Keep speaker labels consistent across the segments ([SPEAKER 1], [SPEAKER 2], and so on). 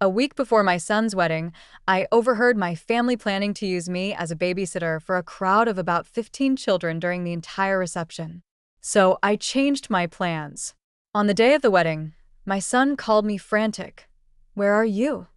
[SPEAKER 1] A week before my son's wedding, I overheard my family planning to use me as a babysitter for a crowd of about 15 children during the entire reception. So I changed my plans. On the day of the wedding, my son called me frantic. "Where are you?"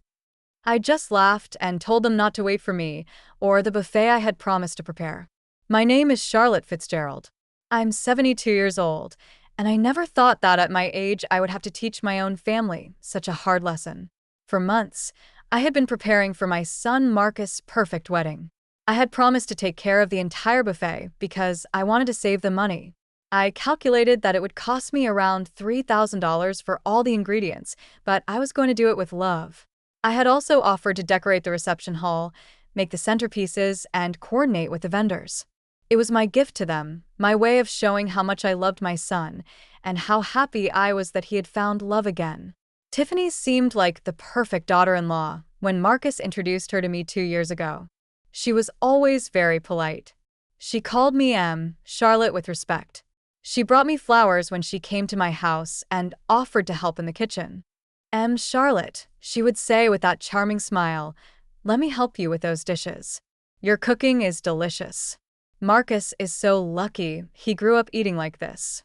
[SPEAKER 1] I just laughed and told them not to wait for me or the buffet I had promised to prepare. My name is Charlotte Fitzgerald. I'm 72 years old, and I never thought that at my age I would have to teach my own family such a hard lesson. For months, I had been preparing for my son Marcus' perfect wedding. I had promised to take care of the entire buffet because I wanted to save the money. I calculated that it would cost me around $3,000 for all the ingredients, but I was going to do it with love. I had also offered to decorate the reception hall, make the centerpieces, and coordinate with the vendors. It was my gift to them, my way of showing how much I loved my son, and how happy I was that he had found love again. Tiffany seemed like the perfect daughter-in-law when Marcus introduced her to me 2 years ago. She was always very polite. She called me Charlotte with respect. She brought me flowers when she came to my house and offered to help in the kitchen. Charlotte, she would say with that charming smile, "Let me help you with those dishes. Your cooking is delicious." Marcus is so lucky he grew up eating like this.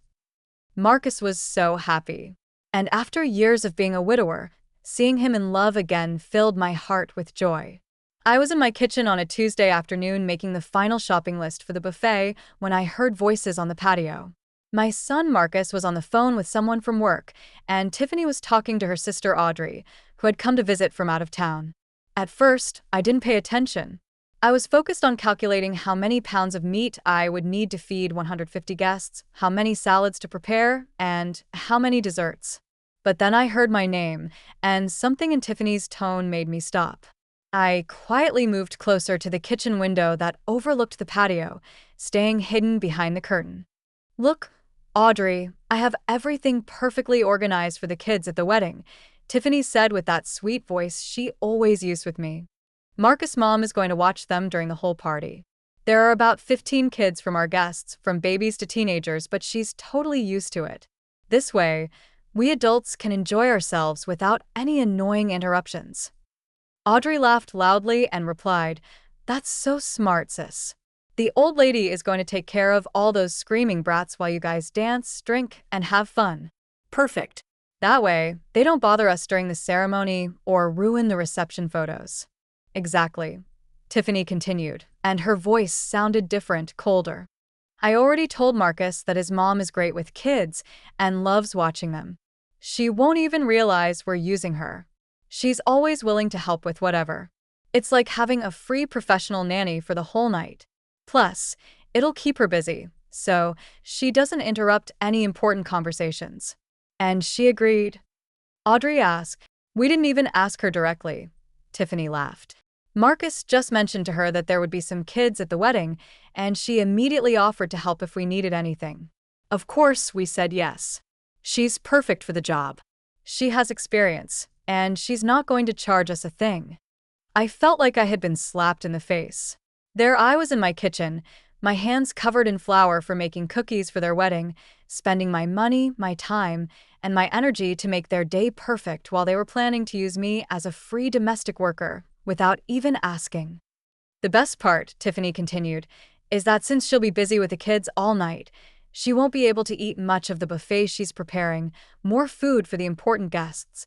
[SPEAKER 1] Marcus was so happy. And after years of being a widower, seeing him in love again filled my heart with joy. I was in my kitchen on a Tuesday afternoon making the final shopping list for the buffet when I heard voices on the patio. My son Marcus was on the phone with someone from work, and Tiffany was talking to her sister Audrey, who had come to visit from out of town. At first, I didn't pay attention. I was focused on calculating how many pounds of meat I would need to feed 150 guests, how many salads to prepare, and how many desserts. But then I heard my name, and something in Tiffany's tone made me stop. I quietly moved closer to the kitchen window that overlooked the patio, staying hidden behind the curtain. "Look, Audrey, I have everything perfectly organized for the kids at the wedding," Tiffany said with that sweet voice she always used with me. "Marcus' mom is going to watch them during the whole party. There are about 15 kids from our guests, from babies to teenagers, but she's totally used to it. This way, we adults can enjoy ourselves without any annoying interruptions." Audrey laughed loudly and replied, "That's so smart, sis. The old lady is going to take care of all those screaming brats while you guys dance, drink, and have fun. Perfect. That way, they don't bother us during the ceremony or ruin the reception photos." "Exactly," Tiffany continued, and her voice sounded different, colder. "I already told Marcus that his mom is great with kids and loves watching them. She won't even realize we're using her. She's always willing to help with whatever. It's like having a free professional nanny for the whole night. Plus, it'll keep her busy, so she doesn't interrupt any important conversations." "And she agreed?" Audrey asked. "We didn't even ask her directly," Tiffany laughed. "Marcus just mentioned to her that there would be some kids at the wedding, and she immediately offered to help if we needed anything. Of course, we said yes. She's perfect for the job. She has experience, and she's not going to charge us a thing." I felt like I had been slapped in the face. There I was in my kitchen, my hands covered in flour for making cookies for their wedding, spending my money, my time, and my energy to make their day perfect while they were planning to use me as a free domestic worker without even asking. "The best part," Tiffany continued, "is that since she'll be busy with the kids all night, she won't be able to eat much of the buffet she's preparing, more food for the important guests."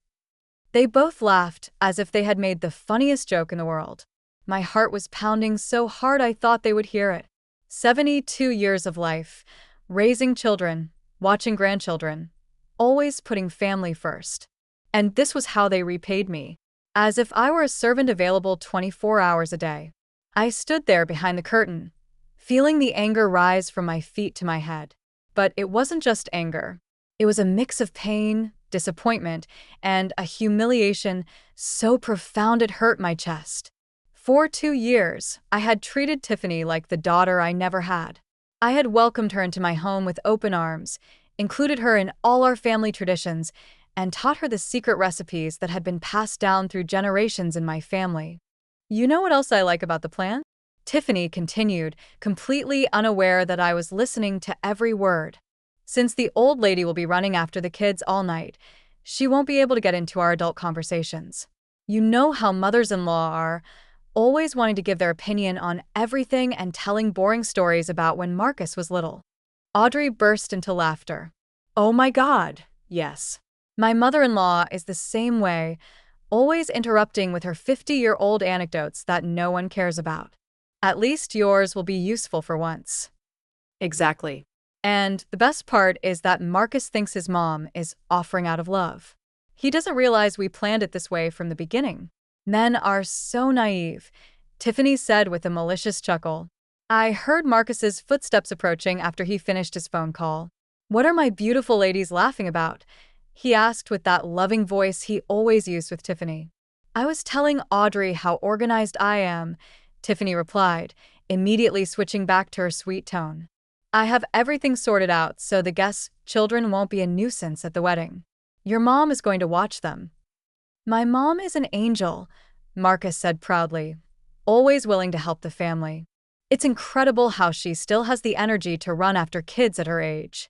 [SPEAKER 1] They both laughed as if they had made the funniest joke in the world. My heart was pounding so hard I thought they would hear it. 72 years of life, raising children, watching grandchildren, always putting family first. And this was how they repaid me, as if I were a servant available 24 hours a day. I stood there behind the curtain, feeling the anger rise from my feet to my head. But it wasn't just anger. It was a mix of pain, disappointment, and a humiliation so profound it hurt my chest. For 2 years, I had treated Tiffany like the daughter I never had. I had welcomed her into my home with open arms, included her in all our family traditions, and taught her the secret recipes that had been passed down through generations in my family. "You know what else I like about the plan?" Tiffany continued, completely unaware that I was listening to every word. "Since the old lady will be running after the kids all night, she won't be able to get into our adult conversations. You know how mothers-in-law are, always wanting to give their opinion on everything and telling boring stories about when Marcus was little. Audrey burst into laughter. Oh my God, yes. My mother-in-law is the same way, always interrupting with her 50-year-old anecdotes that no one cares about. At least yours will be useful for once. Exactly. And the best part is that Marcus thinks his mom is offering out of love. He doesn't realize we planned it this way from the beginning. Men are so naive, Tiffany said with a malicious chuckle. I heard Marcus's footsteps approaching after he finished his phone call. What are my beautiful ladies laughing about? He asked with that loving voice he always used with Tiffany. I was telling Audrey how organized I am, Tiffany replied, immediately switching back to her sweet tone. I have everything sorted out so the guests' children won't be a nuisance at the wedding. Your mom is going to watch them. My mom is an angel, Marcus said proudly, always willing to help the family. It's incredible how she still has the energy to run after kids at her age.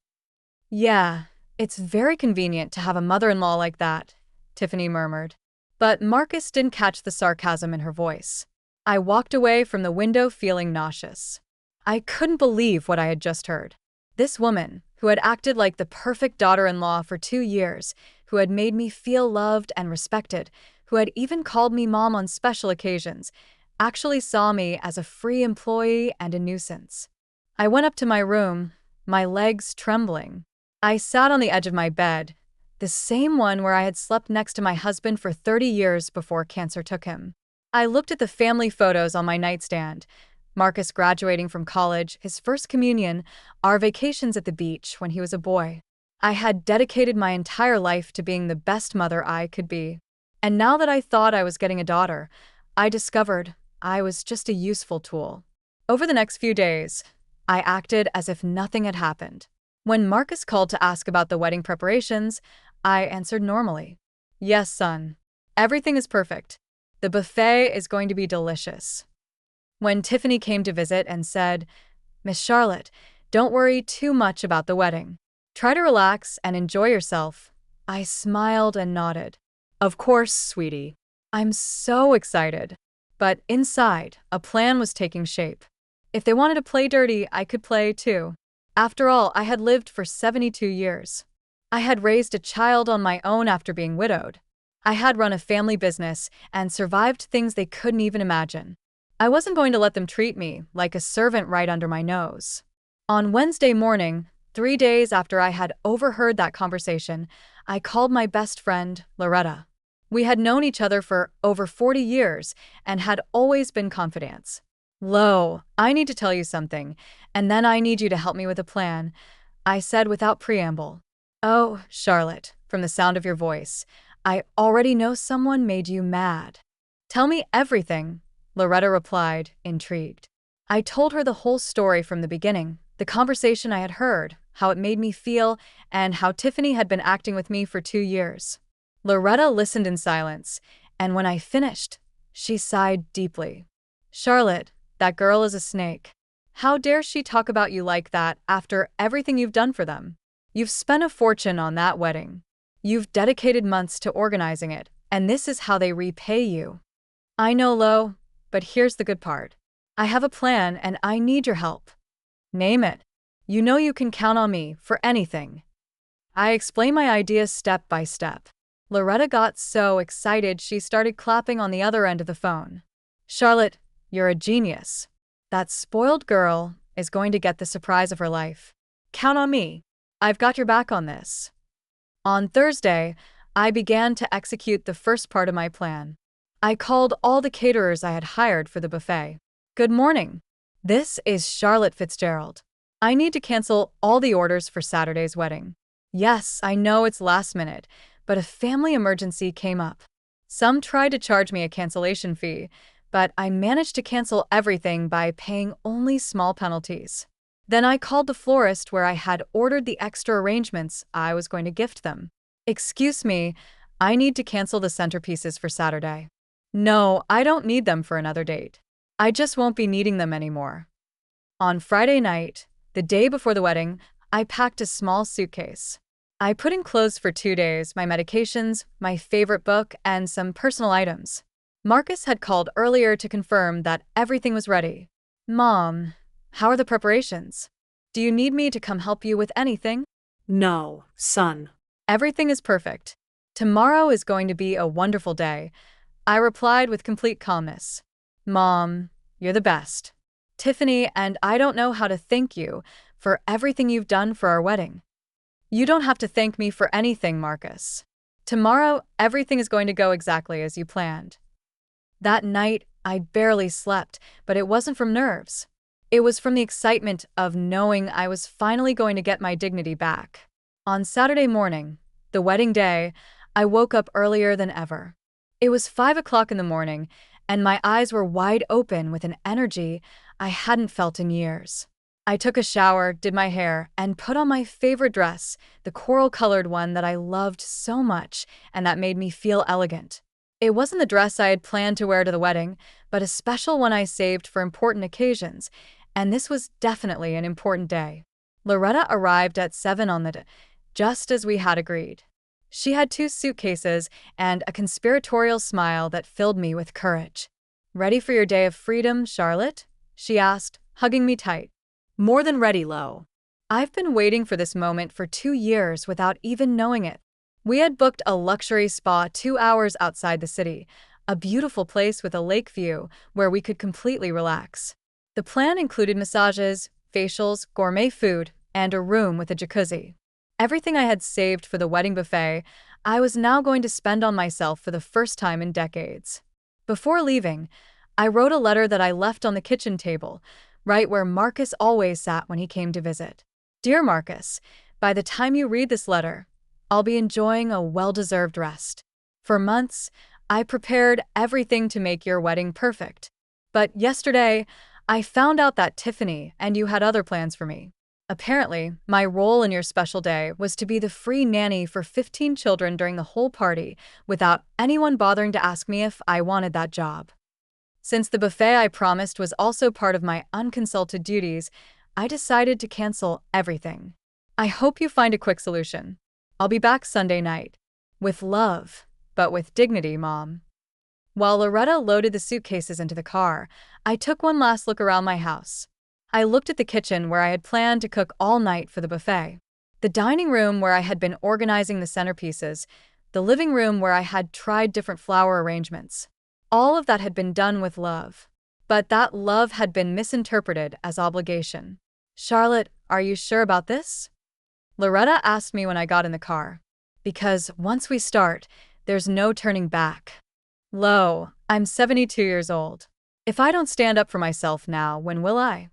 [SPEAKER 1] Yeah, it's very convenient to have a mother-in-law like that, Tiffany murmured. But Marcus didn't catch the sarcasm in her voice. I walked away from the window feeling nauseous. I couldn't believe what I had just heard. This woman, who had acted like the perfect daughter-in-law for 2 years, who had made me feel loved and respected, who had even called me mom on special occasions, actually saw me as a free employee and a nuisance. I went up to my room, my legs trembling. I sat on the edge of my bed, the same one where I had slept next to my husband for 30 years before cancer took him. I looked at the family photos on my nightstand. Marcus graduating from college, his first communion, our vacations at the beach when he was a boy. I had dedicated my entire life to being the best mother I could be. And now that I thought I was getting a daughter, I discovered I was just a useful tool. Over the next few days, I acted as if nothing had happened. When Marcus called to ask about the wedding preparations, I answered normally. Yes, son. Everything is perfect. The buffet is going to be delicious. When Tiffany came to visit and said, Miss Charlotte, don't worry too much about the wedding. Try to relax and enjoy yourself. I smiled and nodded. Of course, sweetie. I'm so excited. But inside, a plan was taking shape. If they wanted to play dirty, I could play too. After all, I had lived for 72 years. I had raised a child on my own after being widowed. I had run a family business and survived things they couldn't even imagine. I wasn't going to let them treat me like a servant right under my nose. On Wednesday morning, 3 days after I had overheard that conversation, I called my best friend, Loretta. We had known each other for over 40 years and had always been confidants. Lo, I need to tell you something, and then I need you to help me with a plan, I said without preamble. Oh, Charlotte, from the sound of your voice, I already know someone made you mad. Tell me everything, Loretta replied, intrigued. I told her the whole story from the beginning, the conversation I had heard, how it made me feel, and how Tiffany had been acting with me for 2 years. Loretta listened in silence, and when I finished, she sighed deeply. Charlotte, that girl is a snake. How dare she talk about you like that after everything you've done for them? You've spent a fortune on that wedding. You've dedicated months to organizing it, and this is how they repay you. I know, Lo, but here's the good part. I have a plan and I need your help. Name it. You know you can count on me for anything. I explained my ideas step by step. Loretta got so excited she started clapping on the other end of the phone. Charlotte, you're a genius. That spoiled girl is going to get the surprise of her life. Count on me. I've got your back on this. On Thursday, I began to execute the first part of my plan. I called all the caterers I had hired for the buffet. Good morning. This is Charlotte Fitzgerald. I need to cancel all the orders for Saturday's wedding. Yes, I know it's last minute, but a family emergency came up. Some tried to charge me a cancellation fee, but I managed to cancel everything by paying only small penalties. Then I called the florist where I had ordered the extra arrangements I was going to gift them. Excuse me, I need to cancel the centerpieces for Saturday. No, I don't need them for another date. I just won't be needing them anymore. On Friday night, the day before the wedding, I packed a small suitcase. I put in clothes for 2 days, my medications, my favorite book, and some personal items. Marcus had called earlier to confirm that everything was ready. Mom, how are the preparations? Do you need me to come help you with anything?
[SPEAKER 2] No, son.
[SPEAKER 1] Everything is perfect. Tomorrow is going to be a wonderful day, I replied with complete calmness. Mom, you're the best. Tiffany and I don't know how to thank you for everything you've done for our wedding. You don't have to thank me for anything, Marcus. Tomorrow, everything is going to go exactly as you planned. That night, I barely slept, but it wasn't from nerves. It was from the excitement of knowing I was finally going to get my dignity back. On Saturday morning, the wedding day, I woke up earlier than ever. It was 5 o'clock in the morning, and my eyes were wide open with an energy I hadn't felt in years. I took a shower, did my hair, and put on my favorite dress, the coral-colored one that I loved so much and that made me feel elegant. It wasn't the dress I had planned to wear to the wedding, but a special one I saved for important occasions, and this was definitely an important day. Loretta arrived at 7 on the day, just as we had agreed. She had 2 suitcases and a conspiratorial smile that filled me with courage. "Ready for your day of freedom, Charlotte?" she asked, hugging me tight.
[SPEAKER 2] More than ready, Lo.
[SPEAKER 1] I've been waiting for this moment for 2 years without even knowing it. We had booked a luxury spa 2 hours outside the city, a beautiful place with a lake view where we could completely relax. The plan included massages, facials, gourmet food, and a room with a jacuzzi. Everything I had saved for the wedding buffet, I was now going to spend on myself for the first time in decades. Before leaving, I wrote a letter that I left on the kitchen table, right where Marcus always sat when he came to visit. Dear Marcus, by the time you read this letter, I'll be enjoying a well-deserved rest. For months, I prepared everything to make your wedding perfect. But yesterday, I found out that Tiffany and you had other plans for me. Apparently, my role in your special day was to be the free nanny for 15 children during the whole party without anyone bothering to ask me if I wanted that job. Since the buffet I promised was also part of my unconsulted duties, I decided to cancel everything. I hope you find a quick solution. I'll be back Sunday night. With love, but with dignity, Mom. While Loretta loaded the suitcases into the car, I took one last look around my house. I looked at the kitchen where I had planned to cook all night for the buffet, the dining room where I had been organizing the centerpieces, the living room where I had tried different flower arrangements. All of that had been done with love. But that love had been misinterpreted as obligation. Charlotte, are you sure about this? Loretta asked me when I got in the car. Because once we start, there's no turning back. Lo, I'm 72 years old. If I don't stand up for myself now, when will I?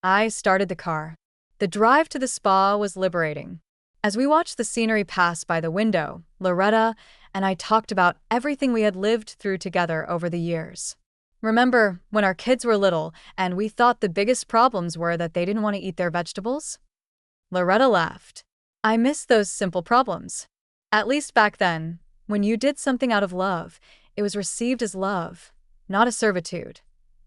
[SPEAKER 1] I started the car. The drive to the spa was liberating. As we watched the scenery pass by the window, Loretta and I talked about everything we had lived through together over the years. Remember when our kids were little and we thought the biggest problems were that they didn't want to eat their vegetables? Loretta laughed. I miss those simple problems. At least back then, when you did something out of love, it was received as love, not a servitude.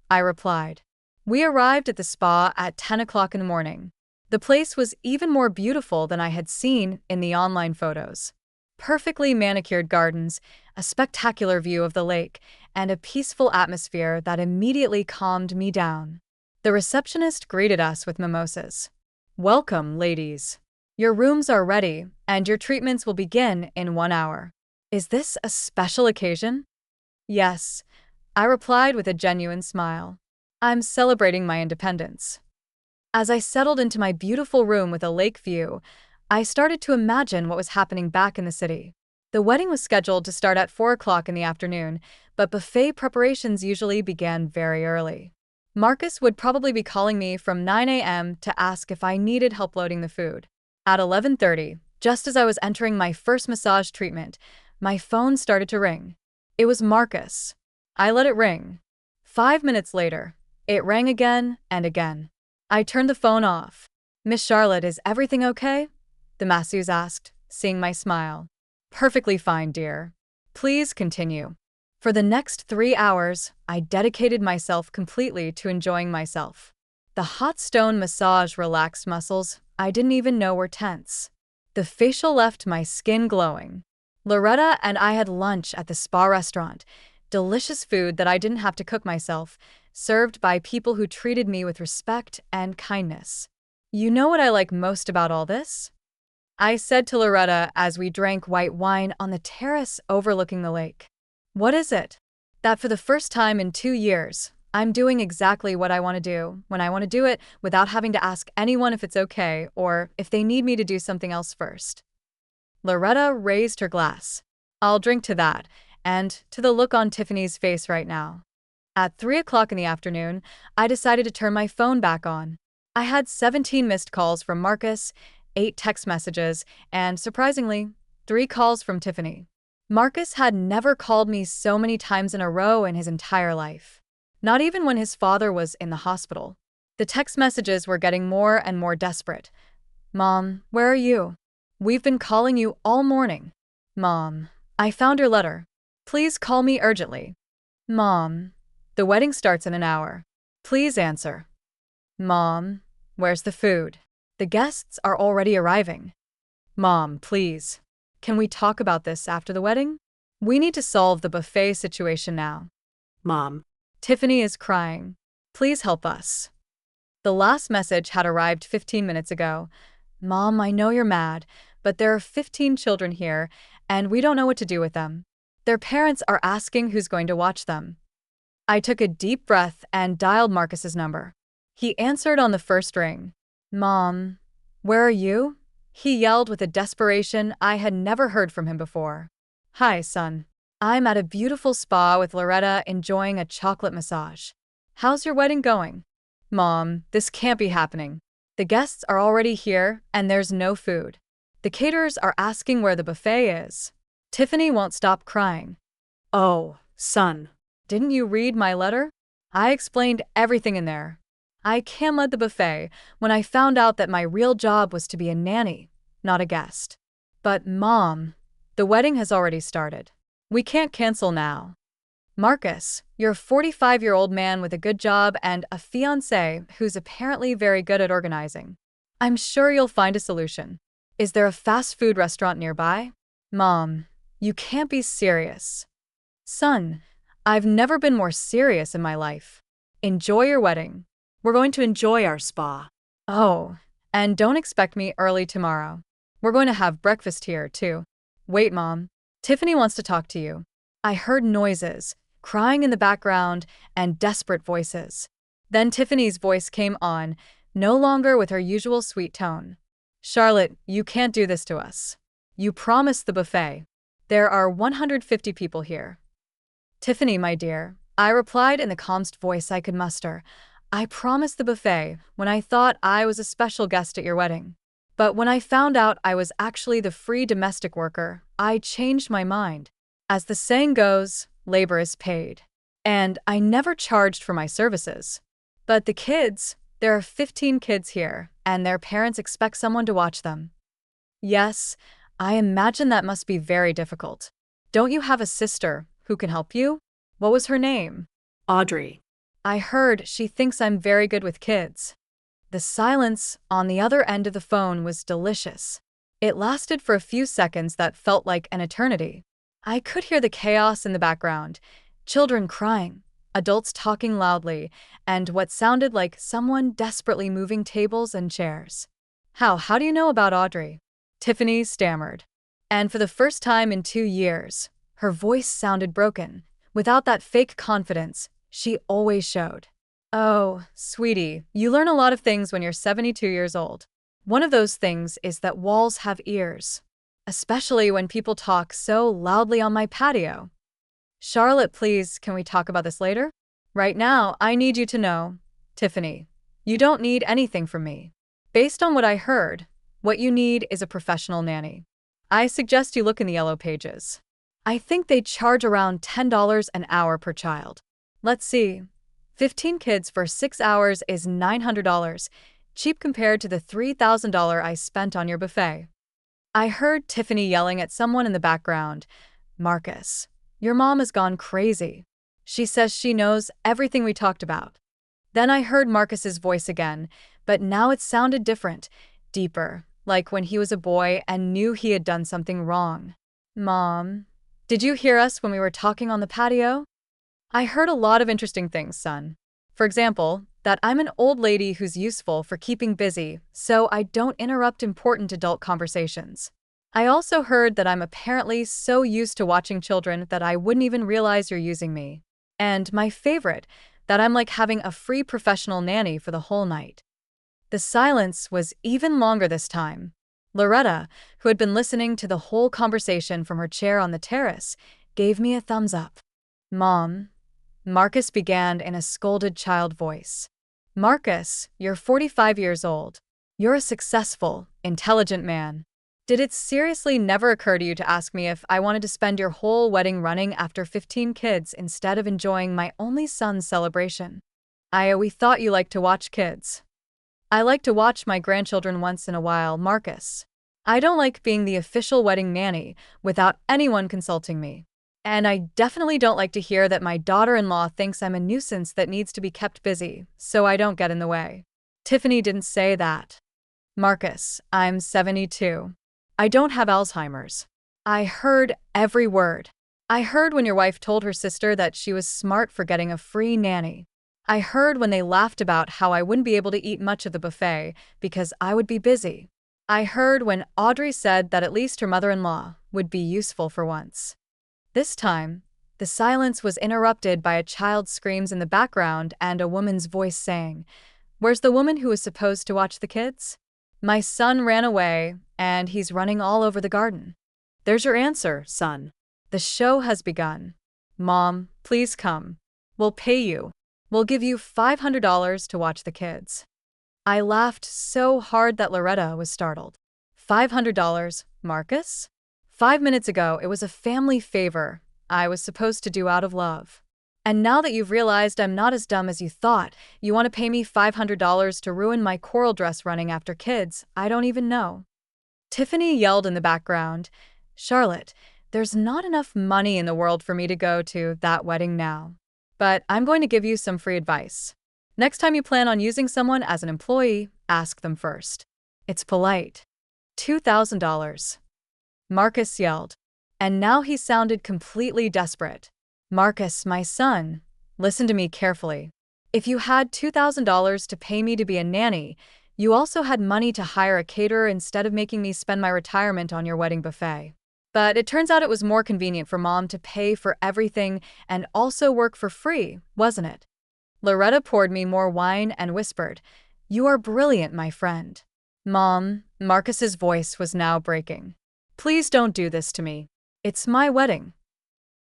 [SPEAKER 1] I replied. We arrived at the spa at 10 o'clock in the morning. The place was even more beautiful than I had seen in the online photos. Perfectly manicured gardens, a spectacular view of the lake, and a peaceful atmosphere that immediately calmed me down. The receptionist greeted us with mimosas. Welcome, ladies. Your rooms are ready, and your treatments will begin in 1 hour. Is this a special occasion? Yes, I replied with a genuine smile. I'm celebrating my independence. As I settled into my beautiful room with a lake view, I started to imagine what was happening back in the city. The wedding was scheduled to start at 4 o'clock in the afternoon, but buffet preparations usually began very early. Marcus would probably be calling me from 9 a.m. to ask if I needed help loading the food. At 11:30, just as I was entering my first massage treatment, my phone started to ring. It was Marcus. I let it ring. 5 minutes later, it rang again and again. I turned the phone off. Miss Charlotte, is everything okay? The masseuse asked, seeing my smile. Perfectly fine, dear. Please continue. For the next 3 hours, I dedicated myself completely to enjoying myself. The hot stone massage relaxed muscles I didn't even know were tense. The facial left my skin glowing. Loretta and I had lunch at the spa restaurant. Delicious food that I didn't have to cook myself, served by people who treated me with respect and kindness. You know what I like most about all this? I said to Loretta as we drank white wine on the terrace overlooking the lake. What is it? That for the first time in 2 years, I'm doing exactly what I want to do when I want to do it without having to ask anyone if it's okay or if they need me to do something else first. Loretta raised her glass. I'll drink to that and to the look on Tiffany's face right now. At 3 o'clock in the afternoon, I decided to turn my phone back on. I had 17 missed calls from Marcus, 8 text messages, and surprisingly, 3 calls from Tiffany. Marcus had never called me so many times in a row in his entire life. Not even when his father was in the hospital. The text messages were getting more and more desperate. Mom, where are you? We've been calling you all morning. Mom, I found your letter. Please call me urgently. Mom, the wedding starts in an hour. Please answer. Mom, where's the food? The guests are already arriving. Mom, please. Can we talk about this after the wedding? We need to solve the buffet situation now.
[SPEAKER 2] Mom.
[SPEAKER 1] Tiffany is crying. Please help us. The last message had arrived 15 minutes ago. Mom, I know you're mad, but there are 15 children here, and we don't know what to do with them. Their parents are asking who's going to watch them. I took a deep breath and dialed Marcus's number. He answered on the first ring. Mom, where are you? He yelled with a desperation I had never heard from him before. Hi, son. I'm at a beautiful spa with Loretta enjoying a chocolate massage. How's your wedding going? Mom, this can't be happening. The guests are already here and there's no food. The caterers are asking where the buffet is. Tiffany won't stop crying.
[SPEAKER 2] Oh, son.
[SPEAKER 1] Didn't you read my letter? I explained everything in there. I can-led the buffet when I found out that my real job was to be a nanny, not a guest. But Mom, the wedding has already started. We can't cancel now. Marcus, you're a 45-year-old man with a good job and a fiancé who's apparently very good at organizing. I'm sure you'll find a solution. Is there a fast food restaurant nearby? Mom, you can't be serious. Son, I've never been more serious in my life. Enjoy your wedding.
[SPEAKER 2] We're going to enjoy our spa.
[SPEAKER 1] Oh, and don't expect me early tomorrow. We're going to have breakfast here, too. Wait, Mom. Tiffany wants to talk to you. I heard noises, crying in the background, and desperate voices. Then Tiffany's voice came on, no longer with her usual sweet tone. Charlotte, you can't do this to us. You promised the buffet. There are 150 people here. Tiffany, my dear, I replied in the calmest voice I could muster. I promised the buffet when I thought I was a special guest at your wedding. But when I found out I was actually the free domestic worker, I changed my mind. As the saying goes, labor is paid. And I never charged for my services. But the kids, there are 15 kids here, and their parents expect someone to watch them. Yes, I imagine that must be very difficult. Don't you have a sister who can help you? What was her name?
[SPEAKER 2] Audrey.
[SPEAKER 1] I heard she thinks I'm very good with kids. The silence on the other end of the phone was delicious. It lasted for a few seconds that felt like an eternity. I could hear the chaos in the background, children crying, adults talking loudly, and what sounded like someone desperately moving tables and chairs. How do you know about Audrey? Tiffany stammered. And for the first time in 2 years, her voice sounded broken, without that fake confidence she always showed. Oh, sweetie, you learn a lot of things when you're 72 years old. One of those things is that walls have ears, especially when people talk so loudly on my patio. Charlotte, please, can we talk about this later? Right now, I need you to know, Tiffany, you don't need anything from me. Based on what I heard, what you need is a professional nanny. I suggest you look in the yellow pages. I think they charge around $10 an hour per child. Let's see. 15 kids for 6 hours is $900, cheap compared to the $3,000 I spent on your buffet. I heard Tiffany yelling at someone in the background. Marcus, your mom has gone crazy. She says she knows everything we talked about. Then I heard Marcus's voice again, but now it sounded different, deeper, like when he was a boy and knew he had done something wrong. Mom, did you hear us when we were talking on the patio? I heard a lot of interesting things, son. For example, that I'm an old lady who's useful for keeping busy, so I don't interrupt important adult conversations. I also heard that I'm apparently so used to watching children that I wouldn't even realize you're using me. And my favorite, that I'm like having a free professional nanny for the whole night. The silence was even longer this time. Loretta, who had been listening to the whole conversation from her chair on the terrace, gave me a thumbs up. Mom, Marcus began in a scolded child voice. Marcus, you're 45 years old. You're a successful, intelligent man. Did it seriously never occur to you to ask me if I wanted to spend your whole wedding running after 15 kids instead of enjoying my only son's celebration? We thought you liked to watch kids. I like to watch my grandchildren once in a while, Marcus. I don't like being the official wedding nanny without anyone consulting me. And I definitely don't like to hear that my daughter-in-law thinks I'm a nuisance that needs to be kept busy, so I don't get in the way. Tiffany didn't say that. Marcus, I'm 72. I don't have Alzheimer's. I heard every word. I heard when your wife told her sister that she was smart for getting a free nanny. I heard when they laughed about how I wouldn't be able to eat much of the buffet because I would be busy. I heard when Audrey said that at least her mother-in-law would be useful for once. This time, the silence was interrupted by a child's screams in the background and a woman's voice saying, "Where's the woman who was supposed to watch the kids?" My son ran away, and he's running all over the garden.
[SPEAKER 2] There's your answer, son.
[SPEAKER 1] The show has begun. Mom, please come. We'll pay you. We'll give you $500 to watch the kids. I laughed so hard that Loretta was startled. $500, Marcus? 5 minutes ago, it was a family favor I was supposed to do out of love. And now that you've realized I'm not as dumb as you thought, you want to pay me $500 to ruin my coral dress running after kids I don't even know. Tiffany yelled in the background, "Charlotte, there's not enough money in the world for me to go to that wedding now. But I'm going to give you some free advice. Next time you plan on using someone as an employee, ask them first. It's polite." $2,000. Marcus yelled. And now he sounded completely desperate. Marcus, my son, listen to me carefully. If you had $2,000 to pay me to be a nanny, you also had money to hire a caterer instead of making me spend my retirement on your wedding buffet. But it turns out it was more convenient for Mom to pay for everything and also work for free, wasn't it? Loretta poured me more wine and whispered, "You are brilliant, my friend." Mom, Marcus's voice was now breaking. "Please don't do this to me. It's my wedding."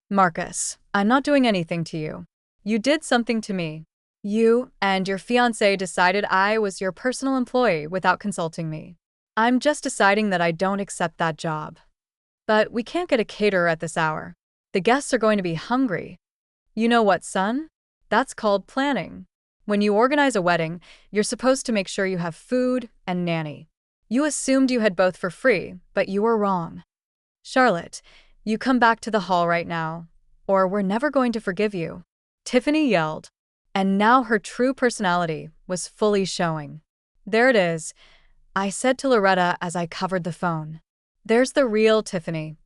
[SPEAKER 1] Marcus, I'm not doing anything to you. You did something to me. You and your fiancé decided I was your personal employee without consulting me. I'm just deciding that I don't accept that job. But we can't get a caterer at this hour. The guests are going to be hungry. You know what, son? That's called planning. When you organize a wedding, you're supposed to make sure you have food and nanny. You assumed you had both for free, but you were wrong. Charlotte, you come back to the hall right now, or we're never going to forgive you. Tiffany yelled, and now her true personality was fully showing. There it is, I said to Loretta as I covered the phone. There's the real Tiffany.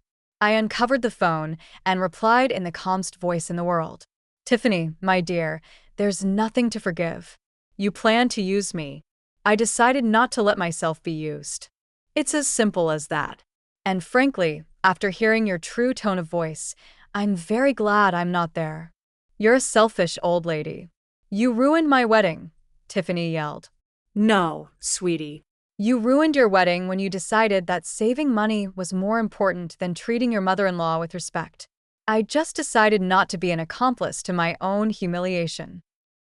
[SPEAKER 1] I uncovered the phone and replied in the calmest voice in the world. Tiffany, my dear, there's nothing to forgive. You planned to use me. I decided not to let myself be used. It's as simple as that. And frankly, after hearing your true tone of voice, I'm very glad I'm not there. You're a selfish old lady. You ruined my wedding, Tiffany yelled.
[SPEAKER 2] No, sweetie.
[SPEAKER 1] You ruined your wedding when you decided that saving money was more important than treating your mother-in-law with respect. I just decided not to be an accomplice to my own humiliation.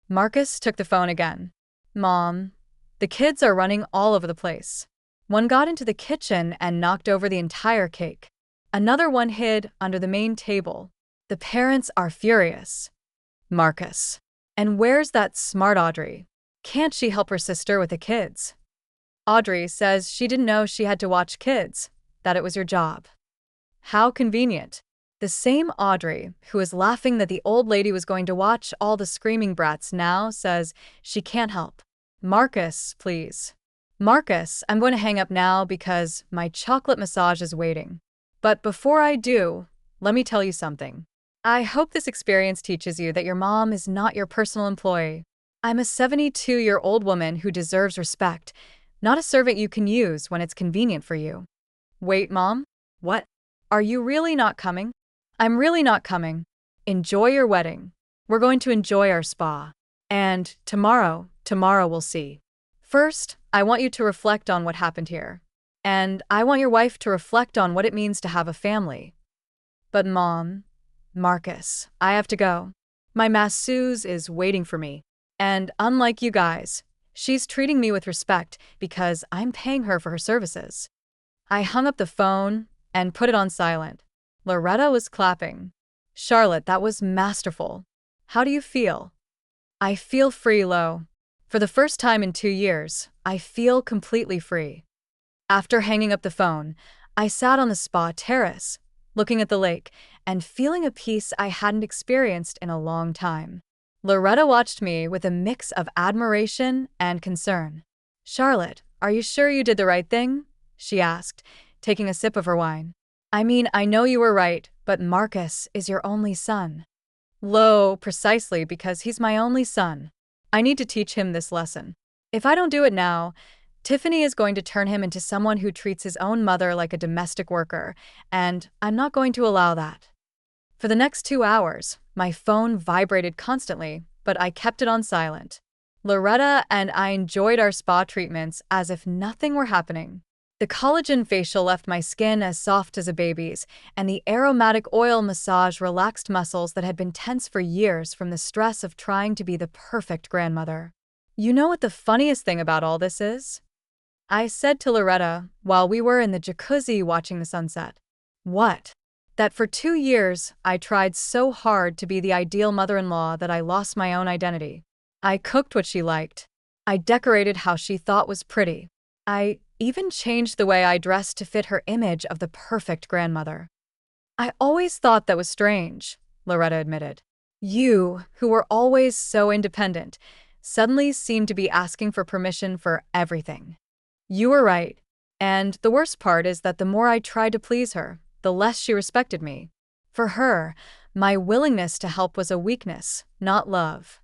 [SPEAKER 1] Marcus took the phone again. Mom, the kids are running all over the place. One got into the kitchen and knocked over the entire cake. Another one hid under the main table. The parents are furious. Marcus. And where's that smart Audrey? Can't she help her sister with the kids? Audrey says she didn't know she had to watch kids, that it was your job. How convenient. The same Audrey who was laughing that the old lady was going to watch all the screaming brats now says she can't help. Marcus, please. Marcus, I'm going to hang up now because my chocolate massage is waiting. But before I do, let me tell you something. I hope this experience teaches you that your mom is not your personal employee. I'm a 72-year-old woman who deserves respect, not a servant you can use when it's convenient for you. Wait, Mom?
[SPEAKER 2] What?
[SPEAKER 1] Are you really not coming? I'm really not coming. Enjoy your wedding. We're going to enjoy our spa. And tomorrow we'll see. First, I want you to reflect on what happened here. And I want your wife to reflect on what it means to have a family. But Mom, Marcus, I have to go. My masseuse is waiting for me. And unlike you guys, she's treating me with respect because I'm paying her for her services. I hung up the phone and put it on silent. Loretta was clapping. Charlotte, that was masterful. How do you feel? I feel free, Lo. For the first time in 2 years, I feel completely free. After hanging up the phone, I sat on the spa terrace, looking at the lake and feeling a peace I hadn't experienced in a long time. Loretta watched me with a mix of admiration and concern. Charlotte, are you sure you did the right thing? She asked, taking a sip of her wine. I mean, I know you were right, but Marcus is your only son. Lo, precisely because he's my only son. I need to teach him this lesson. If I don't do it now, Tiffany is going to turn him into someone who treats his own mother like a domestic worker, and I'm not going to allow that. For the next 2 hours, my phone vibrated constantly, but I kept it on silent. Loretta and I enjoyed our spa treatments as if nothing were happening. The collagen facial left my skin as soft as a baby's, and the aromatic oil massage relaxed muscles that had been tense for years from the stress of trying to be the perfect grandmother. You know what the funniest thing about all this is? I said to Loretta while we were in the jacuzzi watching the sunset. What? That for 2 years I tried so hard to be the ideal mother-in-law that I lost my own identity. I cooked what she liked. I decorated how she thought was pretty. I even changed the way I dressed to fit her image of the perfect grandmother. I always thought that was strange, Loretta admitted. You, who were always so independent, suddenly seemed to be asking for permission for everything. You were right. And the worst part is that the more I tried to please her, the less she respected me. For her, my willingness to help was a weakness, not love.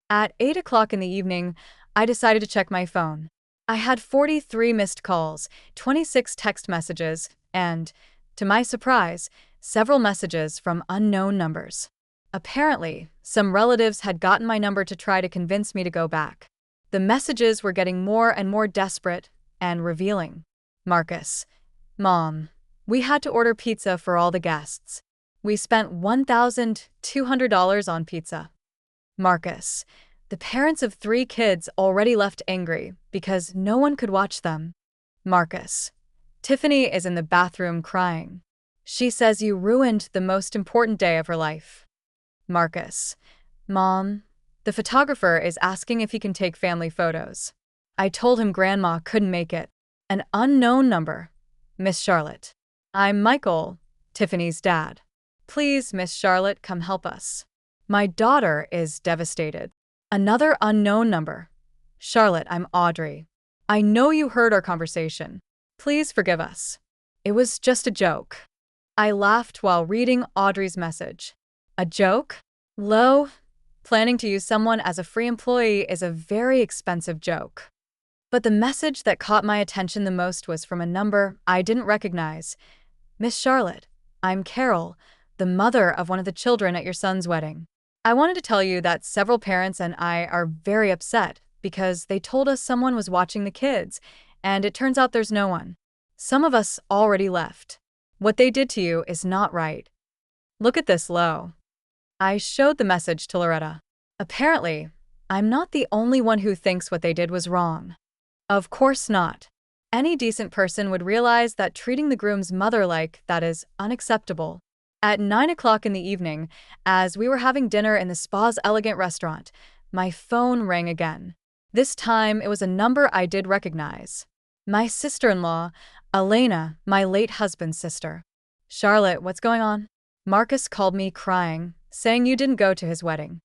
[SPEAKER 1] At 8 o'clock in the evening, I decided to check my phone. I had 43 missed calls, 26 text messages, and, to my surprise, several messages from unknown numbers. Apparently, some relatives had gotten my number to try to convince me to go back. The messages were getting more and more desperate and revealing. Marcus, Mom, we had to order pizza for all the guests. We spent $1,200 on pizza. Marcus, the parents of 3 kids already left angry because no one could watch them. Marcus, Tiffany is in the bathroom crying. She says you ruined the most important day of her life. Marcus, Mom, the photographer is asking if he can take family photos. I told him Grandma couldn't make it. An unknown number. Miss Charlotte. I'm Michael, Tiffany's dad. Please, Miss Charlotte, come help us. My daughter is devastated. Another unknown number. Charlotte, I'm Audrey. I know you heard our conversation. Please forgive us. It was just a joke. I laughed while reading Audrey's message. A joke? Lo, planning to use someone as a free employee is a very expensive joke. But the message that caught my attention the most was from a number I didn't recognize. Miss Charlotte, I'm Carol, the mother of one of the children at your son's wedding. I wanted to tell you that several parents and I are very upset because they told us someone was watching the kids, and it turns out there's no one. Some of us already left. What they did to you is not right. Look at this, Lo. I showed the message to Loretta. Apparently, I'm not the only one who thinks what they did was wrong. Of course not. Any decent person would realize that treating the groom's mother like that is unacceptable. At 9 o'clock in the evening, as we were having dinner in the spa's elegant restaurant, my phone rang again. This time, it was a number I did recognize. My sister-in-law, Elena, my late husband's sister. Charlotte, what's going on? Marcus called me crying, saying you didn't go to his wedding.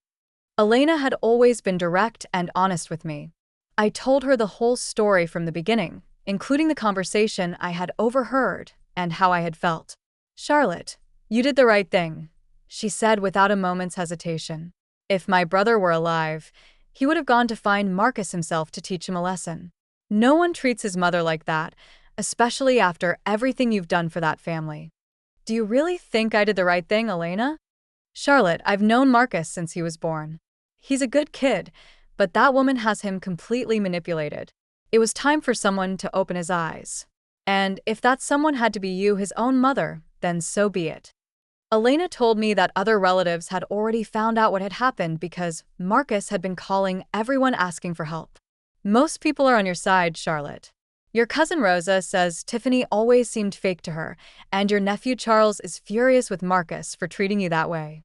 [SPEAKER 1] Elena had always been direct and honest with me. I told her the whole story from the beginning, including the conversation I had overheard and how I had felt. "Charlotte, you did the right thing," she said without a moment's hesitation. "If my brother were alive, he would have gone to find Marcus himself to teach him a lesson. No one treats his mother like that, especially after everything you've done for that family." "Do you really think I did the right thing, Elena?" "Charlotte, I've known Marcus since he was born. He's a good kid, but that woman has him completely manipulated. It was time for someone to open his eyes. And if that someone had to be you, his own mother, then so be it." Elena told me that other relatives had already found out what had happened because Marcus had been calling everyone asking for help. "Most people are on your side, Charlotte. Your cousin Rosa says Tiffany always seemed fake to her, and your nephew Charles is furious with Marcus for treating you that way."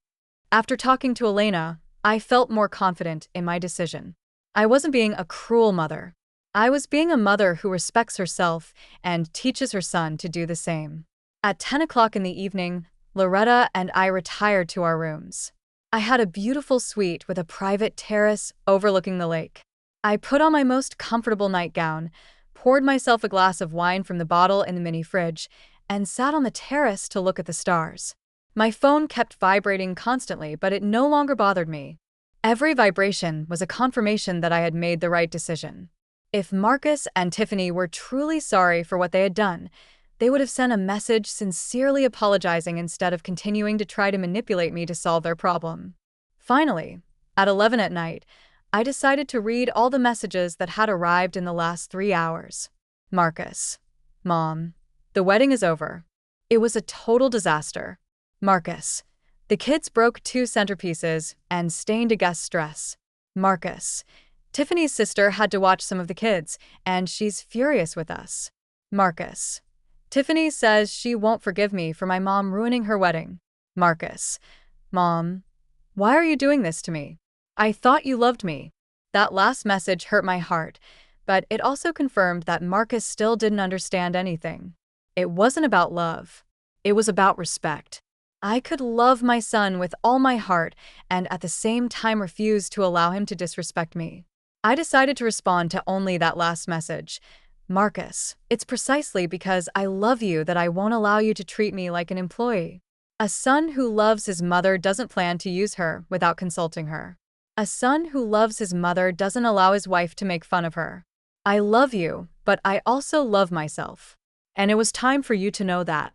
[SPEAKER 1] After talking to Elena, I felt more confident in my decision. I wasn't being a cruel mother. I was being a mother who respects herself and teaches her son to do the same. At 10 o'clock in the evening, Loretta and I retired to our rooms. I had a beautiful suite with a private terrace overlooking the lake. I put on my most comfortable nightgown, poured myself a glass of wine from the bottle in the mini fridge, and sat on the terrace to look at the stars. My phone kept vibrating constantly, but it no longer bothered me. Every vibration was a confirmation that I had made the right decision. If Marcus and Tiffany were truly sorry for what they had done, they would have sent a message sincerely apologizing instead of continuing to try to manipulate me to solve their problem. Finally, at 11 at night, I decided to read all the messages that had arrived in the last 3 hours. Marcus: "Mom, the wedding is over. It was a total disaster." Marcus: "The kids broke 2 centerpieces and stained a guest's dress." Marcus: "Tiffany's sister had to watch some of the kids, and she's furious with us." Marcus: "Tiffany says she won't forgive me for my mom ruining her wedding." Marcus: "Mom, why are you doing this to me? I thought you loved me." That last message hurt my heart, but it also confirmed that Marcus still didn't understand anything. It wasn't about love. It was about respect. I could love my son with all my heart and at the same time refuse to allow him to disrespect me. I decided to respond to only that last message. "Marcus, it's precisely because I love you that I won't allow you to treat me like an employee. A son who loves his mother doesn't plan to use her without consulting her. A son who loves his mother doesn't allow his wife to make fun of her. I love you, but I also love myself. And it was time for you to know that."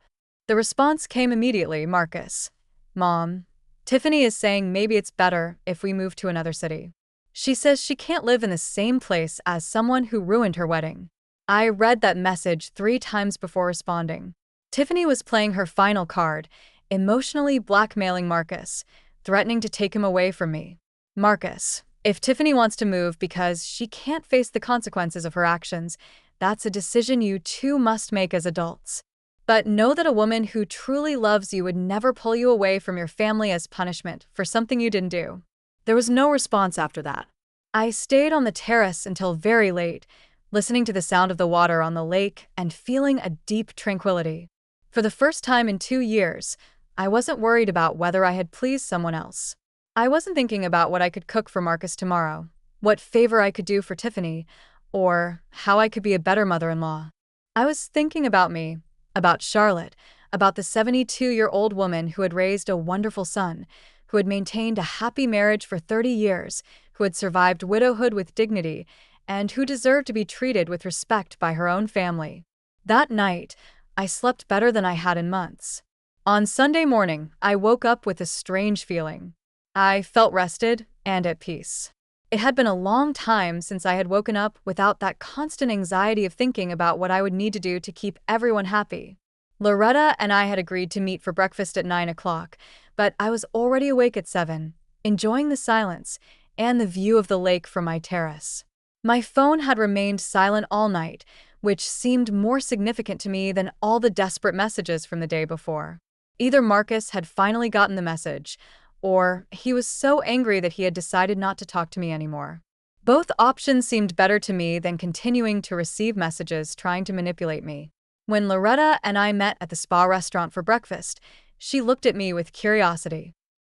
[SPEAKER 1] The response came immediately. Marcus: "Mom, Tiffany is saying maybe it's better if we move to another city. She says she can't live in the same place as someone who ruined her wedding." I read that message 3 times before responding. Tiffany was playing her final card, emotionally blackmailing Marcus, threatening to take him away from me. Marcus: "If Tiffany wants to move because she can't face the consequences of her actions, that's a decision you two must make as adults. But know that a woman who truly loves you would never pull you away from your family as punishment for something you didn't do." There was no response after that. I stayed on the terrace until very late, listening to the sound of the water on the lake and feeling a deep tranquility. For the first time in 2 years, I wasn't worried about whether I had pleased someone else. I wasn't thinking about what I could cook for Marcus tomorrow, what favor I could do for Tiffany, or how I could be a better mother-in-law. I was thinking about me, about Charlotte, about the 72-year-old woman who had raised a wonderful son, who had maintained a happy marriage for 30 years, who had survived widowhood with dignity, and who deserved to be treated with respect by her own family. That night, I slept better than I had in months. On Sunday morning, I woke up with a strange feeling. I felt rested and at peace. It had been a long time since I had woken up without that constant anxiety of thinking about what I would need to do to keep everyone happy. Loretta and I had agreed to meet for breakfast at 9 o'clock, but I was already awake at 7, enjoying the silence and the view of the lake from my terrace. My phone had remained silent all night, which seemed more significant to me than all the desperate messages from the day before. Either Marcus had finally gotten the message, or he was so angry that he had decided not to talk to me anymore. Both options seemed better to me than continuing to receive messages trying to manipulate me. When Loretta and I met at the spa restaurant for breakfast, she looked at me with curiosity.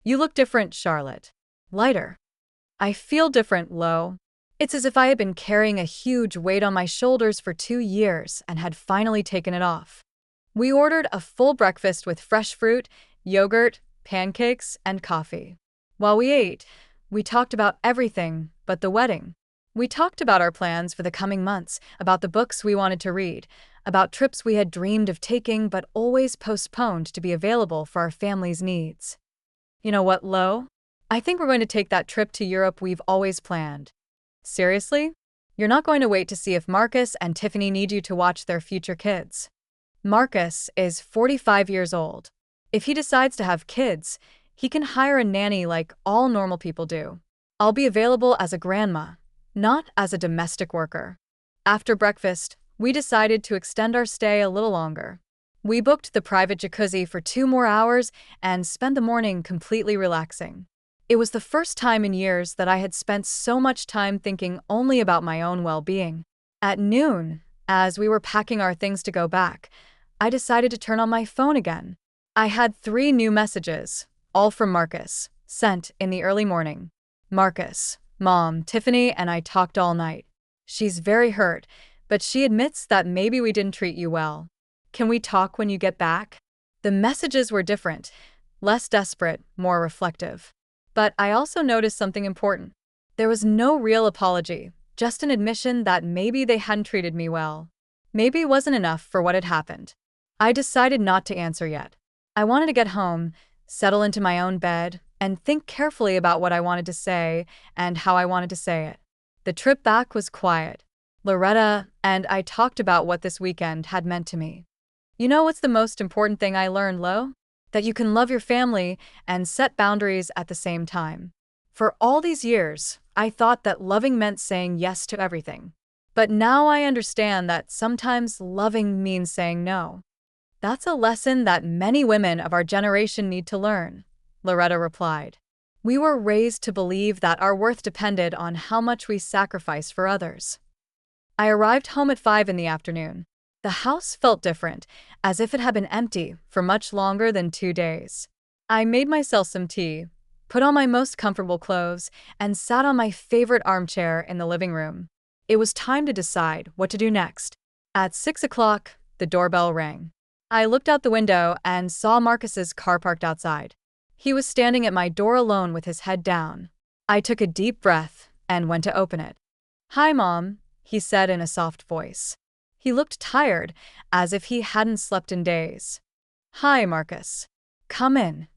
[SPEAKER 1] "You look different, Charlotte. Lighter." "I feel different, Lo. It's as if I had been carrying a huge weight on my shoulders for 2 years and had finally taken it off. We ordered a full breakfast with fresh fruit, yogurt, pancakes, and coffee. While we ate, we talked about everything but the wedding. We talked about our plans for the coming months, about the books we wanted to read, about trips we had dreamed of taking but always postponed to be available for our family's needs. You know what, Lo? I think we're going to take that trip to Europe we've always planned. Seriously? You're not going to wait to see if Marcus and Tiffany need you to watch their future kids. Marcus is 45 years old. If he decides to have kids, he can hire a nanny like all normal people do. I'll be available as a grandma, not as a domestic worker. After breakfast, we decided to extend our stay a little longer. We booked the private jacuzzi for 2 more hours and spent the morning completely relaxing. It was the first time in years that I had spent so much time thinking only about my own well-being. At noon, as we were packing our things to go back, I decided to turn on my phone again. I had 3 new messages, all from Marcus, sent in the early morning. Marcus, Mom, Tiffany, and I talked all night. She's very hurt, but she admits that maybe we didn't treat you well. Can we talk when you get back? The messages were different, less desperate, more reflective. But I also noticed something important. There was no real apology, just an admission that maybe they hadn't treated me well. Maybe it wasn't enough for what had happened. I decided not to answer yet. I wanted to get home, settle into my own bed, and think carefully about what I wanted to say and how I wanted to say it. The trip back was quiet. Loretta and I talked about what this weekend had meant to me. You know what's the most important thing I learned, Lo? That you can love your family and set boundaries at the same time. For all these years, I thought that loving meant saying yes to everything. But now I understand that sometimes loving means saying no. That's a lesson that many women of our generation need to learn, Loretta replied. We were raised to believe that our worth depended on how much we sacrificed for others. I arrived home at 5 in the afternoon. The house felt different, as if it had been empty for much longer than 2 days. I made myself some tea, put on my most comfortable clothes, and sat on my favorite armchair in the living room. It was time to decide what to do next. At 6 o'clock, the doorbell rang. I looked out the window and saw Marcus's car parked outside. He was standing at my door alone with his head down. I took a deep breath and went to open it. "Hi, Mom," he said in a soft voice. He looked tired, as if he hadn't slept in days. "Hi, Marcus. Come in."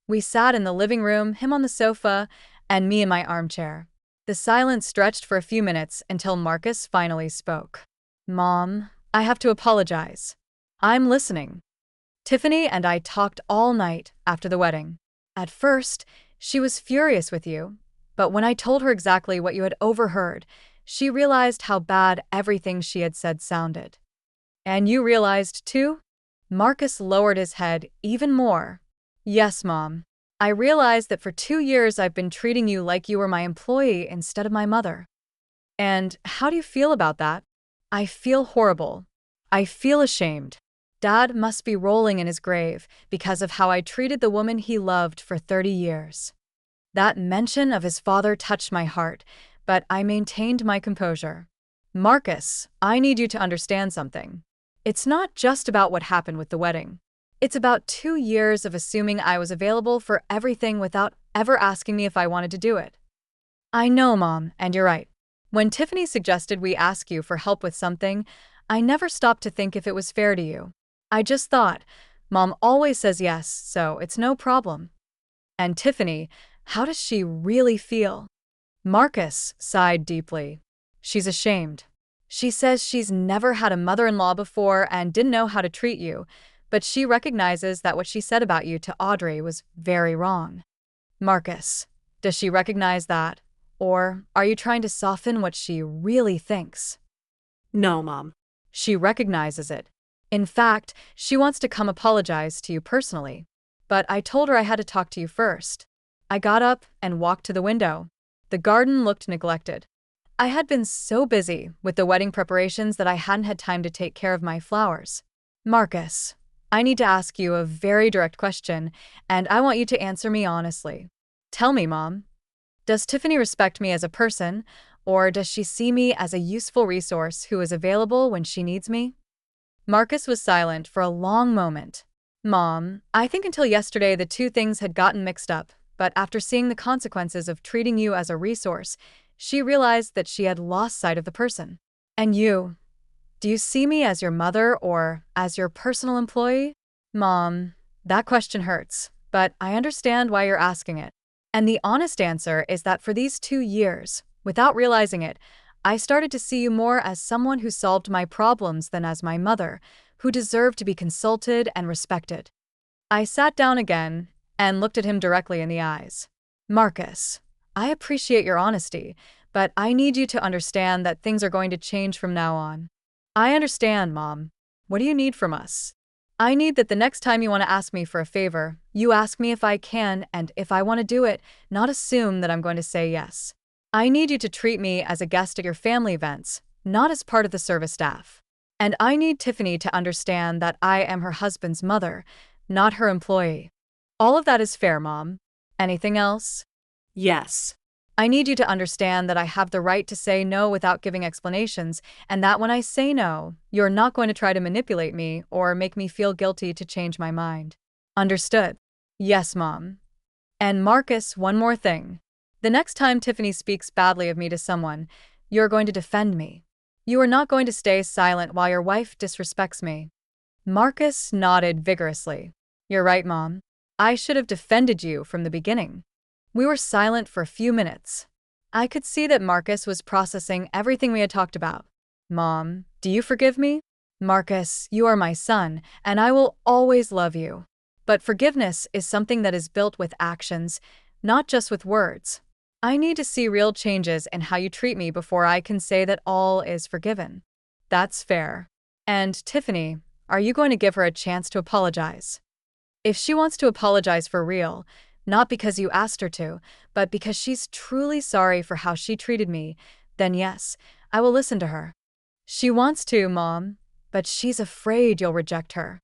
[SPEAKER 1] We sat in the living room, him on the sofa, and me in my armchair. The silence stretched for a few minutes until Marcus finally spoke. "Mom, I have to apologize." "I'm listening." "Tiffany and I talked all night after the wedding. At first, she was furious with you, but when I told her exactly what you had overheard, she realized how bad everything she had said sounded." "And you realized too?" Marcus lowered his head even more. "Yes, Mom. I realized that for 2 years I've been treating you like you were my employee instead of my mother." "And how do you feel about that?" "I feel horrible. I feel ashamed. Dad must be rolling in his grave because of how I treated the woman he loved for 30 years. That mention of his father touched my heart, but I maintained my composure. "Marcus, I need you to understand something. It's not just about what happened with the wedding. It's about 2 years of assuming I was available for everything without ever asking me if I wanted to do it." "I know, Mom, and you're right. When Tiffany suggested we ask you for help with something, I never stopped to think if it was fair to you. I just thought, Mom always says yes, so it's no problem." "And Tiffany, how does she really feel?" Marcus sighed deeply. "She's ashamed. She says she's never had a mother-in-law before and didn't know how to treat you, but she recognizes that what she said about you to Audrey was very wrong." "Marcus, does she recognize that? Or are you trying to soften what she really thinks?"
[SPEAKER 2] No, Mom.
[SPEAKER 1] "She recognizes it. In fact, she wants to come apologize to you personally. But I told her I had to talk to you first." I got up and walked to the window. The garden looked neglected. I had been so busy with the wedding preparations that I hadn't had time to take care of my flowers. "Marcus, I need to ask you a very direct question, and I want you to answer me honestly. Tell me, Mom. Does Tiffany respect me as a person, Or does she see me as a useful resource who is available when she needs me? Marcus was silent for a long moment. Mom, I think until yesterday the two things had gotten mixed up, but after seeing the consequences of treating you as a resource, she realized that she had lost sight of the person. And you? Do you see me as your mother or as your personal employee? Mom, that question hurts, but I understand why you're asking it. And the honest answer is that for these 2 years, without realizing it, I started to see you more as someone who solved my problems than as my mother, who deserved to be consulted and respected. I sat down again and looked at him directly in the eyes. Marcus, I appreciate your honesty, but I need you to understand that things are going to change from now on. I understand, Mom. What do you need from us? I need that the next time you want to ask me for a favor, you ask me if I can and if I want to do it, not assume that I'm going to say yes. I need you to treat me as a guest at your family events, not as part of the service staff. And I need Tiffany to understand that I am her husband's mother, not her employee. All of that is fair, Mom. Anything else?
[SPEAKER 2] Yes.
[SPEAKER 1] I need you to understand that I have the right to say no without giving explanations, and that when I say no, you're not going to try to manipulate me or make me feel guilty to change my mind. Understood? Yes, Mom. And Marcus, one more thing. The next time Tiffany speaks badly of me to someone, you're going to defend me. You are not going to stay silent while your wife disrespects me. Marcus nodded vigorously. You're right, Mom. I should have defended you from the beginning. We were silent for a few minutes. I could see that Marcus was processing everything we had talked about. Mom, do you forgive me? Marcus, you are my son, and I will always love you. But forgiveness is something that is built with actions, not just with words. I need to see real changes in how you treat me before I can say that all is forgiven. That's fair. And Tiffany, are you going to give her a chance to apologize? If she wants to apologize for real, not because you asked her to, but because she's truly sorry for how she treated me, then yes, I will listen to her. She wants to, Mom, but she's afraid you'll reject her.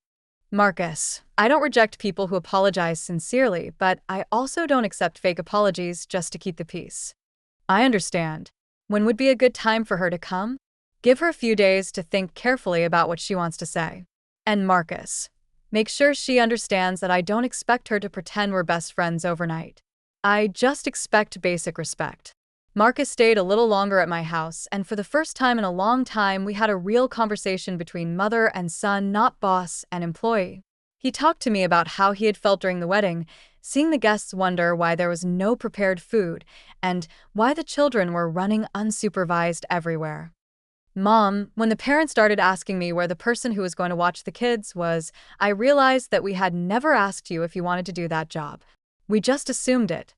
[SPEAKER 1] Marcus, I don't reject people who apologize sincerely, but I also don't accept fake apologies just to keep the peace. I understand. When would be a good time for her to come? Give her a few days to think carefully about what she wants to say. And Marcus, make sure she understands that I don't expect her to pretend we're best friends overnight. I just expect basic respect. Marcus stayed a little longer at my house, and for the first time in a long time, we had a real conversation between mother and son, not boss and employee. He talked to me about how he had felt during the wedding, seeing the guests wonder why there was no prepared food, and why the children were running unsupervised everywhere. Mom, when the parents started asking me where the person who was going to watch the kids was, I realized that we had never asked you if you wanted to do that job. We just assumed it.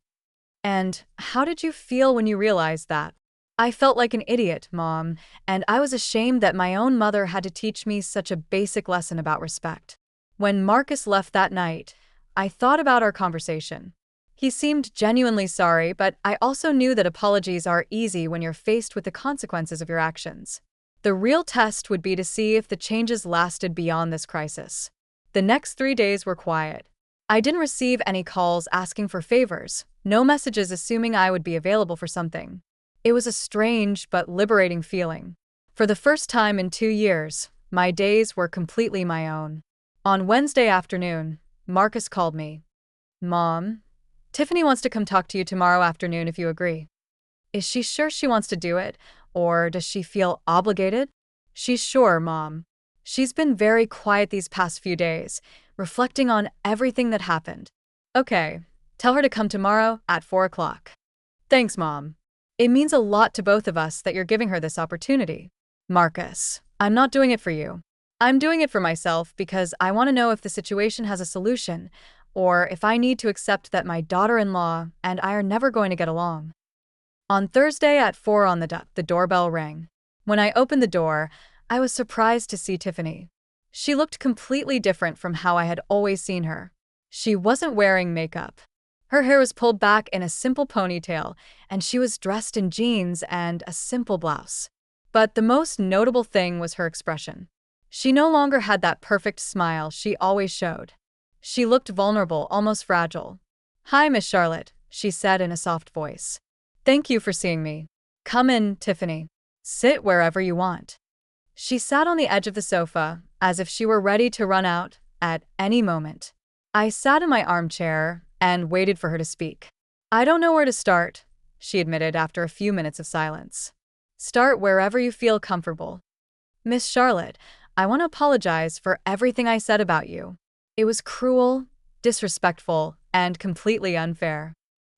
[SPEAKER 1] And how did you feel when you realized that? I felt like an idiot, Mom, and I was ashamed that my own mother had to teach me such a basic lesson about respect. When Marcus left that night, I thought about our conversation. He seemed genuinely sorry, but I also knew that apologies are easy when you're faced with the consequences of your actions. The real test would be to see if the changes lasted beyond this crisis. The next 3 days were quiet. I didn't receive any calls asking for favors, no messages assuming I would be available for something. It was a strange but liberating feeling. For the first time in 2 years, my days were completely my own. On Wednesday afternoon, Marcus called me. Mom, Tiffany wants to come talk to you tomorrow afternoon if you agree. Is she sure she wants to do it, or does she feel obligated? She's sure, Mom. She's been very quiet these past few days, reflecting on everything that happened. Okay, tell her to come tomorrow at 4 o'clock. Thanks, Mom. It means a lot to both of us that you're giving her this opportunity. Marcus, I'm not doing it for you. I'm doing it for myself because I want to know if the situation has a solution, or if I need to accept that my daughter-in-law and I are never going to get along. On Thursday at 4 on the dot, the doorbell rang. When I opened the door, I was surprised to see Tiffany. She looked completely different from how I had always seen her. She wasn't wearing makeup. Her hair was pulled back in a simple ponytail, and she was dressed in jeans and a simple blouse. But the most notable thing was her expression. She no longer had that perfect smile she always showed. She looked vulnerable, almost fragile. Hi, Miss Charlotte, she said in a soft voice. Thank you for seeing me. Come in, Tiffany. Sit wherever you want. She sat on the edge of the sofa, as if she were ready to run out at any moment. I sat in my armchair and waited for her to speak. I don't know where to start, she admitted after a few minutes of silence. Start wherever you feel comfortable. Miss Charlotte, I want to apologize for everything I said about you. It was cruel, disrespectful, and completely unfair.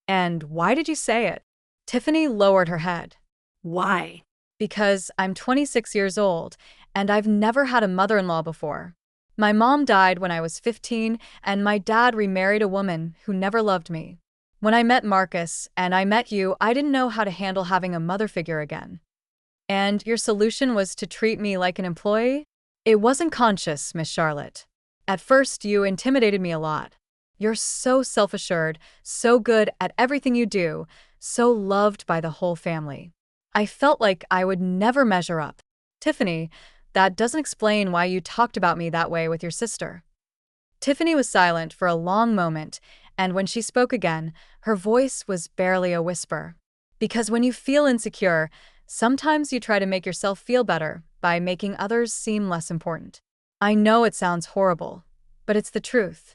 [SPEAKER 1] And why did you say it? Tiffany lowered her head.
[SPEAKER 2] Why?
[SPEAKER 1] Because I'm 26 years old, and I've never had a mother-in-law before. My mom died when I was 15, and my dad remarried a woman who never loved me. When I met Marcus and I met you, I didn't know how to handle having a mother figure again. And your solution was to treat me like an employee? It wasn't conscious, Miss Charlotte. At first, you intimidated me a lot. You're so self-assured, so good at everything you do, so loved by the whole family. I felt like I would never measure up. Tiffany, that doesn't explain why you talked about me that way with your sister. Tiffany was silent for a long moment, and when she spoke again, her voice was barely a whisper. Because when you feel insecure, sometimes you try to make yourself feel better by making others seem less important. I know it sounds horrible, but it's the truth.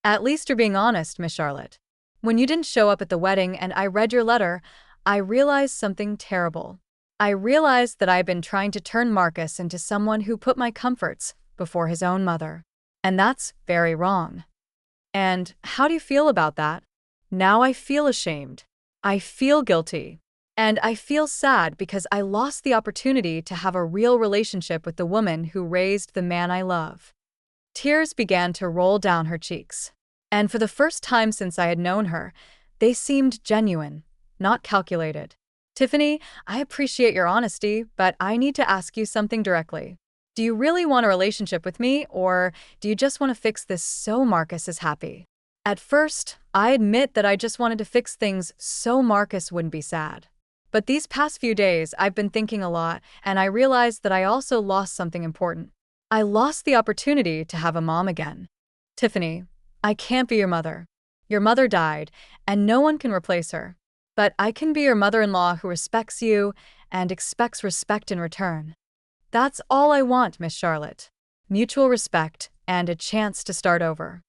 [SPEAKER 1] At least you're being honest, Miss Charlotte. When you didn't show up at the wedding and I read your letter, I realized something terrible. I realized that I've been trying to turn Marcus into someone who put my comforts before his own mother. And that's very wrong. And how do you feel about that? Now I feel ashamed. I feel guilty. And I feel sad because I lost the opportunity to have a real relationship with the woman who raised the man I love. Tears began to roll down her cheeks. And for the first time since I had known her, they seemed genuine, not calculated. Tiffany, I appreciate your honesty, but I need to ask you something directly. Do you really want a relationship with me, or do you just want to fix this so Marcus is happy? At first, I admit that I just wanted to fix things so Marcus wouldn't be sad. But these past few days, I've been thinking a lot, and I realized that I also lost something important. I lost the opportunity to have a mom again. Tiffany, I can't be your mother. Your mother died, and no one can replace her. But I can be your mother-in-law who respects you and expects respect in return. That's all I want, Miss Charlotte. Mutual respect and a chance to start over.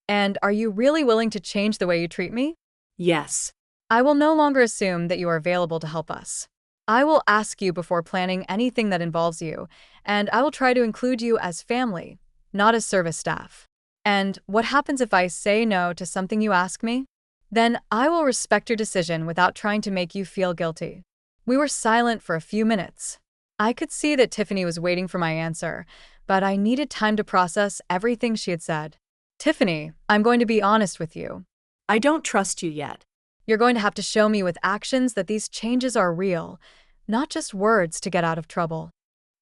[SPEAKER 1] And are you really willing to change the way you treat me?
[SPEAKER 2] Yes.
[SPEAKER 1] I will no longer assume that you are available to help us. I will ask you before planning anything that involves you, and I will try to include you as family, not as service staff. And what happens if I say no to something you ask me? Then I will respect your decision without trying to make you feel guilty. We were silent for a few minutes. I could see that Tiffany was waiting for my answer, but I needed time to process everything she had said. Tiffany, I'm going to be honest with you.
[SPEAKER 2] I don't trust you yet.
[SPEAKER 1] You're going to have to show me with actions that these changes are real, not just words to get out of trouble.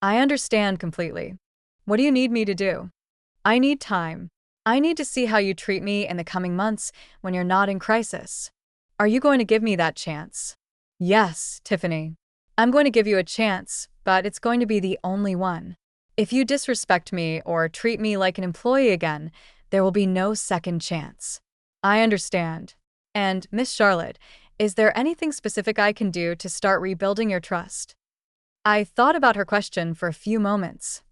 [SPEAKER 1] I understand completely. What do you need me to do? I need time. I need to see how you treat me in the coming months when you're not in crisis. Are you going to give me that chance? Yes, Tiffany. I'm going to give you a chance, but it's going to be the only one. If you disrespect me or treat me like an employee again, there will be no second chance. I understand. And, Miss Charlotte, is there anything specific I can do to start rebuilding your trust? I thought about her question for a few moments.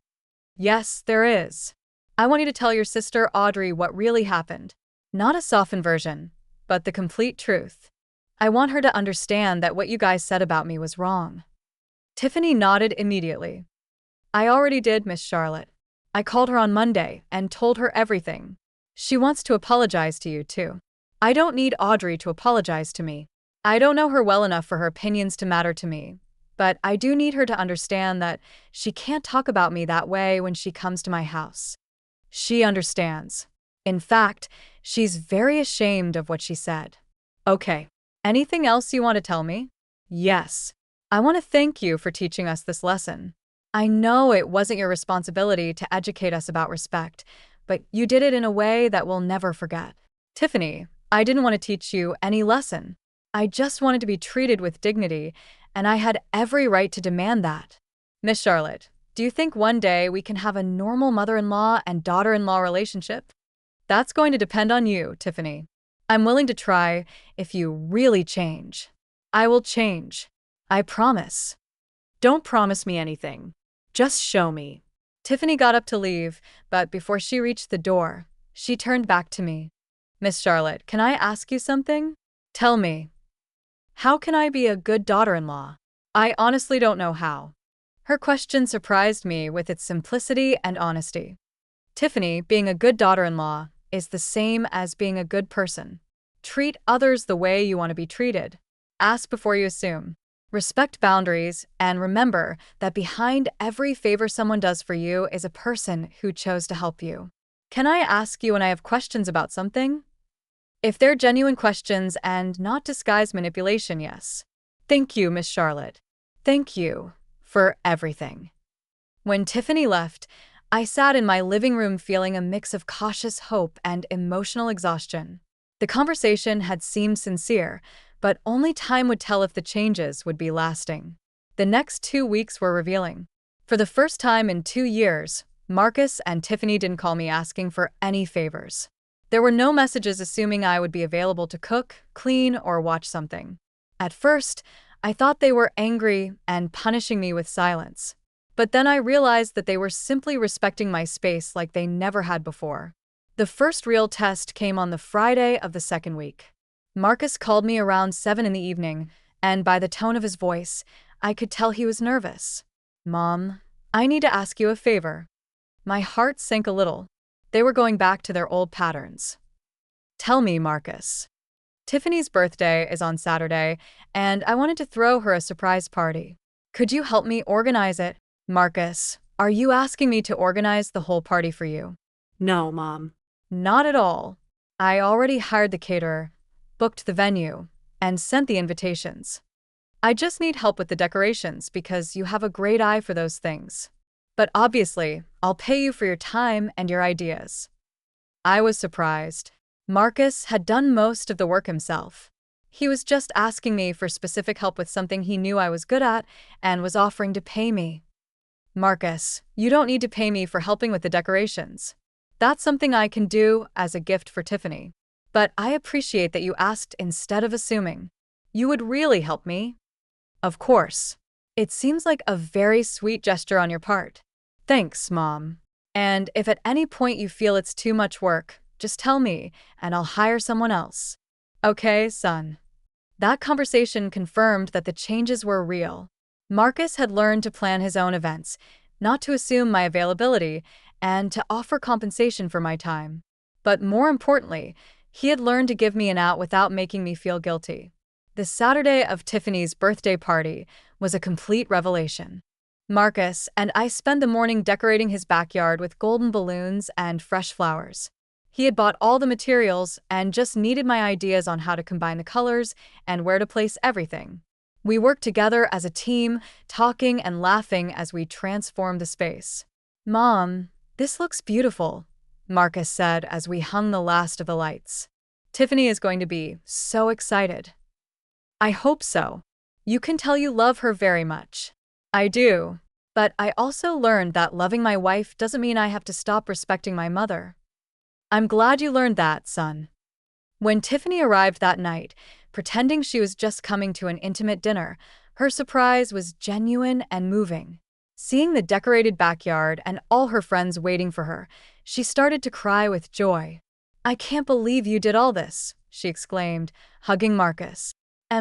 [SPEAKER 1] Yes, there is. I want you to tell your sister Audrey what really happened. Not a softened version, but the complete truth. I want her to understand that what you guys said about me was wrong. Tiffany nodded immediately. I already did, Miss Charlotte. I called her on Monday and told her everything. She wants to apologize to you, too. I don't need Audrey to apologize to me. I don't know her well enough for her opinions to matter to me, but I do need her to understand that she can't talk about me that way when she comes to my house. She understands. In fact, she's very ashamed of what she said. Okay. Anything else you want to tell me? Yes. I want to thank you for teaching us this lesson. I know it wasn't your responsibility to educate us about respect, but you did it in a way that we'll never forget. Tiffany, I didn't want to teach you any lesson. I just wanted to be treated with dignity, and I had every right to demand that. Miss Charlotte, do you think one day we can have a normal mother-in-law and daughter-in-law relationship? That's going to depend on you, Tiffany. I'm willing to try if you really change. I will change. I promise.
[SPEAKER 2] Don't promise me anything. Just show me.
[SPEAKER 1] Tiffany got up to leave, but before she reached the door, she turned back to me. Miss Charlotte, can I ask you something? Tell me. How can I be a good daughter-in-law? I honestly don't know how. Her question surprised me with its simplicity and honesty. Tiffany, being a good daughter-in-law is the same as being a good person. Treat others the way you want to be treated. Ask before you assume. Respect boundaries, and remember that behind every favor someone does for you is a person who chose to help you. Can I ask you when I have questions about something? If they're genuine questions and not disguised manipulation, yes. Thank you, Miss Charlotte. Thank you for everything. When Tiffany left, I sat in my living room feeling a mix of cautious hope and emotional exhaustion. The conversation had seemed sincere, but only time would tell if the changes would be lasting. The next 2 weeks were revealing. For the first time in 2 years, Marcus and Tiffany didn't call me asking for any favors. There were no messages assuming I would be available to cook, clean, or watch something. At first, I thought they were angry and punishing me with silence. But then I realized that they were simply respecting my space like they never had before. The first real test came on the Friday of the second week. Marcus called me around 7 in the evening, and by the tone of his voice, I could tell he was nervous. Mom, I need to ask you a favor. My heart sank a little. They were going back to their old patterns. Tell me, Marcus. Tiffany's birthday is on Saturday, and I wanted to throw her a surprise party. Could you help me organize it? Marcus, are you asking me to organize the whole party for you?
[SPEAKER 2] No, Mom.
[SPEAKER 1] Not at all. I already hired the caterer, booked the venue, and sent the invitations. I just need help with the decorations because you have a great eye for those things. But obviously, I'll pay you for your time and your ideas. I was surprised. Marcus had done most of the work himself. He was just asking me for specific help with something he knew I was good at and was offering to pay me. Marcus, you don't need to pay me for helping with the decorations. That's something I can do as a gift for Tiffany. But I appreciate that you asked instead of assuming. You would really help me? Of course. It seems like a very sweet gesture on your part. Thanks, Mom. And if at any point you feel it's too much work, just tell me, and I'll hire someone else. Okay, son. That conversation confirmed that the changes were real. Marcus had learned to plan his own events, not to assume my availability, and to offer compensation for my time. But more importantly, he had learned to give me an out without making me feel guilty. The Saturday of Tiffany's birthday party was a complete revelation. Marcus and I spent the morning decorating his backyard with golden balloons and fresh flowers. He had bought all the materials and just needed my ideas on how to combine the colors and where to place everything. We worked together as a team, talking and laughing as we transformed the space. Mom, this looks beautiful, Marcus said as we hung the last of the lights. Tiffany is going to be so excited. I hope so. You can tell you love her very much. I do. But I also learned that loving my wife doesn't mean I have to stop respecting my mother. I'm glad you learned that, son. When Tiffany arrived that night, pretending she was just coming to an intimate dinner, her surprise was genuine and moving. Seeing the decorated backyard and all her friends waiting for her, she started to cry with joy. I can't believe you did all this, she exclaimed, hugging Marcus.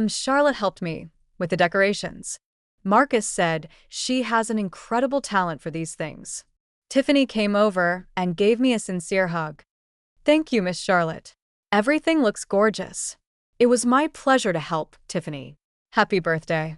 [SPEAKER 1] Charlotte helped me with the decorations. Marcus said she has an incredible talent for these things. Tiffany came over and gave me a sincere hug. Thank you, Miss Charlotte. Everything looks gorgeous. It was my pleasure to help, Tiffany. Happy birthday.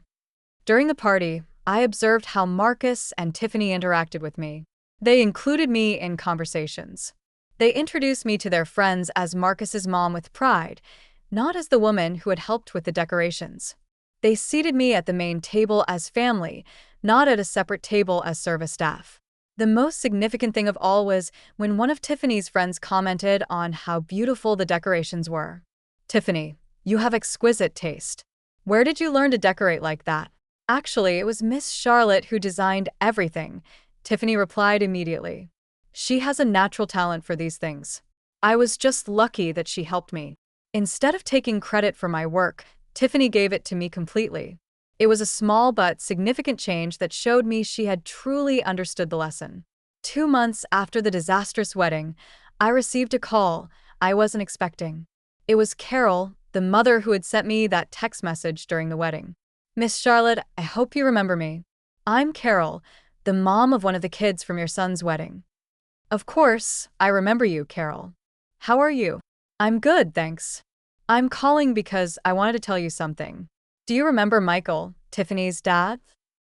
[SPEAKER 1] During the party, I observed how Marcus and Tiffany interacted with me. They included me in conversations. They introduced me to their friends as Marcus's mom with pride, not as the woman who had helped with the decorations. They seated me at the main table as family, not at a separate table as service staff. The most significant thing of all was when one of Tiffany's friends commented on how beautiful the decorations were. Tiffany, you have exquisite taste. Where did you learn to decorate like that? Actually, it was Miss Charlotte who designed everything, Tiffany replied immediately. She has a natural talent for these things. I was just lucky that she helped me. Instead of taking credit for my work, Tiffany gave it to me completely. It was a small but significant change that showed me she had truly understood the lesson. 2 months after the disastrous wedding, I received a call I wasn't expecting. It was Carol, the mother who had sent me that text message during the wedding. Miss Charlotte, I hope you remember me. I'm Carol, the mom of one of the kids from your son's wedding. Of course, I remember you, Carol. How are you? I'm good, thanks. I'm calling because I wanted to tell you something. Do you remember Michael, Tiffany's dad?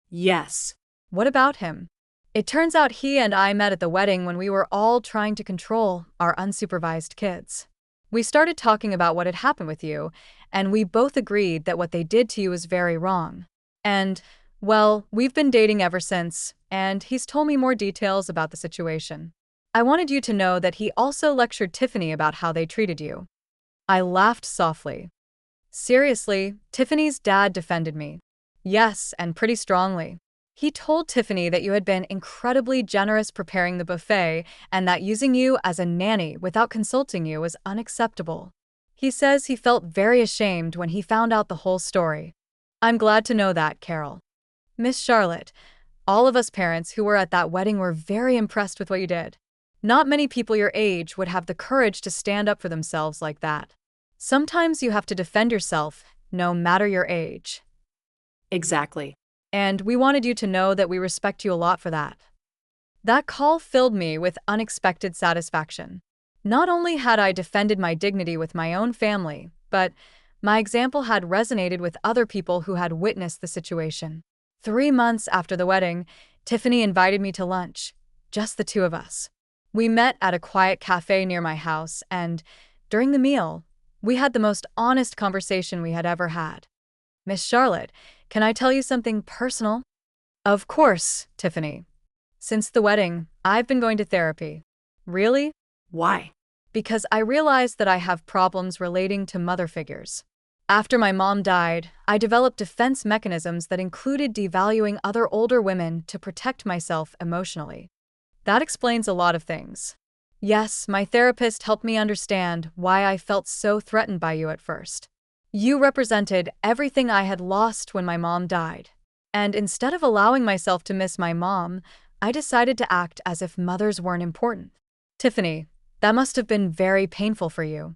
[SPEAKER 2] Yes.
[SPEAKER 1] What about him? It turns out he and I met at the wedding when we were all trying to control our unsupervised kids. We started talking about what had happened with you, and we both agreed that what they did to you was very wrong. And, well, we've been dating ever since, and he's told me more details about the situation. I wanted you to know that he also lectured Tiffany about how they treated you. I laughed softly. Seriously, Tiffany's dad defended me. Yes, and pretty strongly. He told Tiffany that you had been incredibly generous preparing the buffet and that using you as a nanny without consulting you was unacceptable. He says he felt very ashamed when he found out the whole story. I'm glad to know that, Carol. Miss Charlotte, all of us parents who were at that wedding were very impressed with what you did. Not many people your age would have the courage to stand up for themselves like that. Sometimes you have to defend yourself, no matter your age.
[SPEAKER 2] Exactly.
[SPEAKER 1] And we wanted you to know that we respect you a lot for that. That call filled me with unexpected satisfaction. Not only had I defended my dignity with my own family, but my example had resonated with other people who had witnessed the situation. 3 months after the wedding, Tiffany invited me to lunch, just the two of us. We met at a quiet cafe near my house, and during the meal, we had the most honest conversation we had ever had. Miss Charlotte, can I tell you something personal? Of course, Tiffany. Since the wedding, I've been going to therapy. Really?
[SPEAKER 2] Why?
[SPEAKER 1] Because I realized that I have problems relating to mother figures. After my mom died, I developed defense mechanisms that included devaluing other older women to protect myself emotionally. That explains a lot of things. Yes, my therapist helped me understand why I felt so threatened by you at first. You represented everything I had lost when my mom died. And instead of allowing myself to miss my mom, I decided to act as if mothers weren't important. Tiffany, that must have been very painful for you.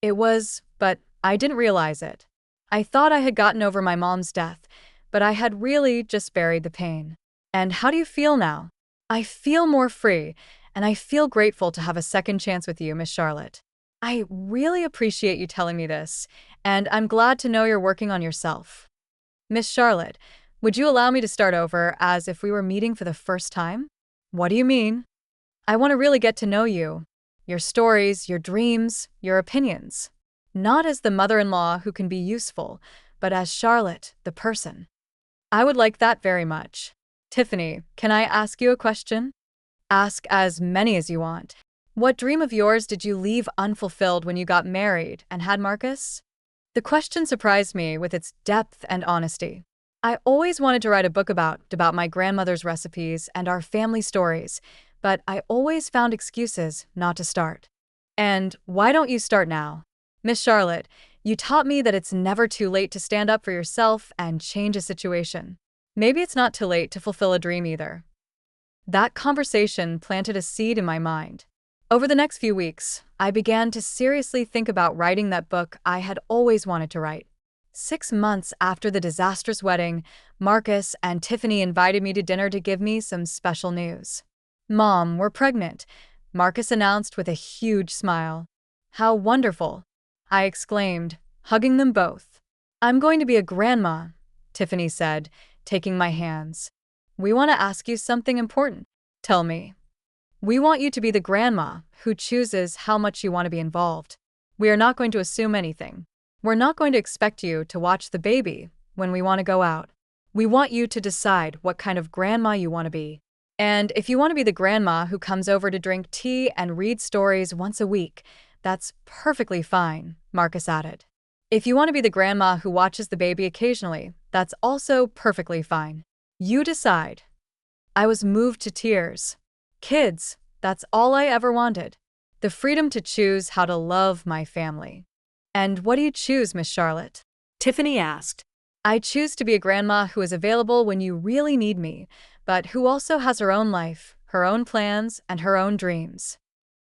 [SPEAKER 1] It was, but I didn't realize it. I thought I had gotten over my mom's death, but I had really just buried the pain. And how do you feel now? I feel more free, and I feel grateful to have a second chance with you, Miss Charlotte. I really appreciate you telling me this, and I'm glad to know you're working on yourself. Miss Charlotte, would you allow me to start over as if we were meeting for the first time? What do you mean? I want to really get to know you, your stories, your dreams, your opinions. Not as the mother-in-law who can be useful, but as Charlotte, the person. I would like that very much. Tiffany, can I ask you a question? Ask as many as you want. What dream of yours did you leave unfulfilled when you got married and had Marcus? The question surprised me with its depth and honesty. I always wanted to write a book about my grandmother's recipes and our family stories, but I always found excuses not to start. And why don't you start now? Miss Charlotte, you taught me that it's never too late to stand up for yourself and change a situation. Maybe it's not too late to fulfill a dream either. That conversation planted a seed in my mind. Over the next few weeks, I began to seriously think about writing that book I had always wanted to write. 6 months after the disastrous wedding, Marcus and Tiffany invited me to dinner to give me some special news. Mom, we're pregnant, Marcus announced with a huge smile. How wonderful, I exclaimed, hugging them both. I'm going to be a grandma, Tiffany said, taking my hands. We want to ask you something important. Tell me. We want you to be the grandma who chooses how much you want to be involved. We are not going to assume anything. We're not going to expect you to watch the baby when we want to go out. We want you to decide what kind of grandma you want to be. And if you want to be the grandma who comes over to drink tea and read stories once a week, that's perfectly fine, Marcus added. If you want to be the grandma who watches the baby occasionally, that's also perfectly fine. You decide. I was moved to tears. Kids, that's all I ever wanted. The freedom to choose how to love my family. And what do you choose, Miss Charlotte?
[SPEAKER 2] Tiffany asked.
[SPEAKER 1] I choose to be a grandma who is available when you really need me, but who also has her own life, her own plans, and her own dreams.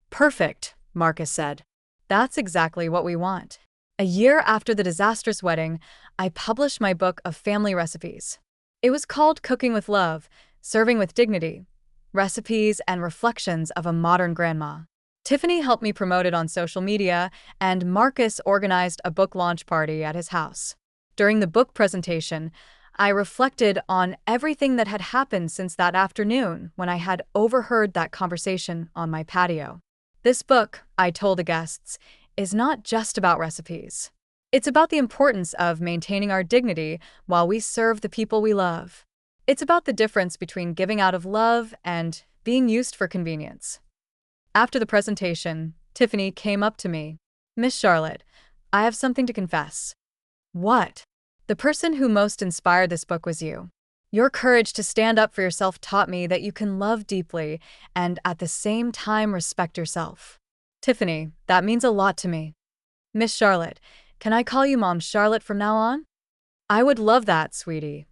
[SPEAKER 2] Perfect, Marcus said.
[SPEAKER 1] That's exactly what we want. A year after the disastrous wedding, I published my book of family recipes. It was called Cooking with Love, Serving with Dignity, Recipes and Reflections of a Modern Grandma. Tiffany helped me promote it on social media, and Marcus organized a book launch party at his house. During the book presentation, I reflected on everything that had happened since that afternoon when I had overheard that conversation on my patio. This book, I told the guests, is not just about recipes. It's about the importance of maintaining our dignity while we serve the people we love. It's about the difference between giving out of love and being used for convenience. After the presentation, Tiffany came up to me. "Miss Charlotte, I have something to confess."
[SPEAKER 2] What?
[SPEAKER 1] "The person who most inspired this book was you. Your courage to stand up for yourself taught me that you can love deeply and at the same time respect yourself." "Tiffany, that means a lot to me." "Miss Charlotte, can I call you Mom Charlotte from now on?"
[SPEAKER 2] "I would love that, sweetie."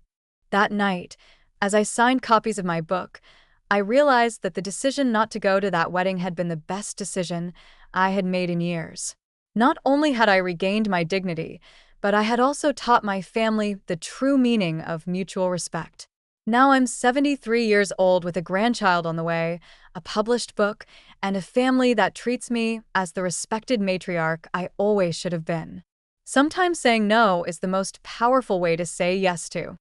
[SPEAKER 1] That night, as I signed copies of my book, I realized that the decision not to go to that wedding had been the best decision I had made in years. Not only had I regained my dignity, but I had also taught my family the true meaning of mutual respect. Now I'm 73 years old with a grandchild on the way, a published book, and a family that treats me as the respected matriarch I always should have been. Sometimes saying no is the most powerful way to say yes to.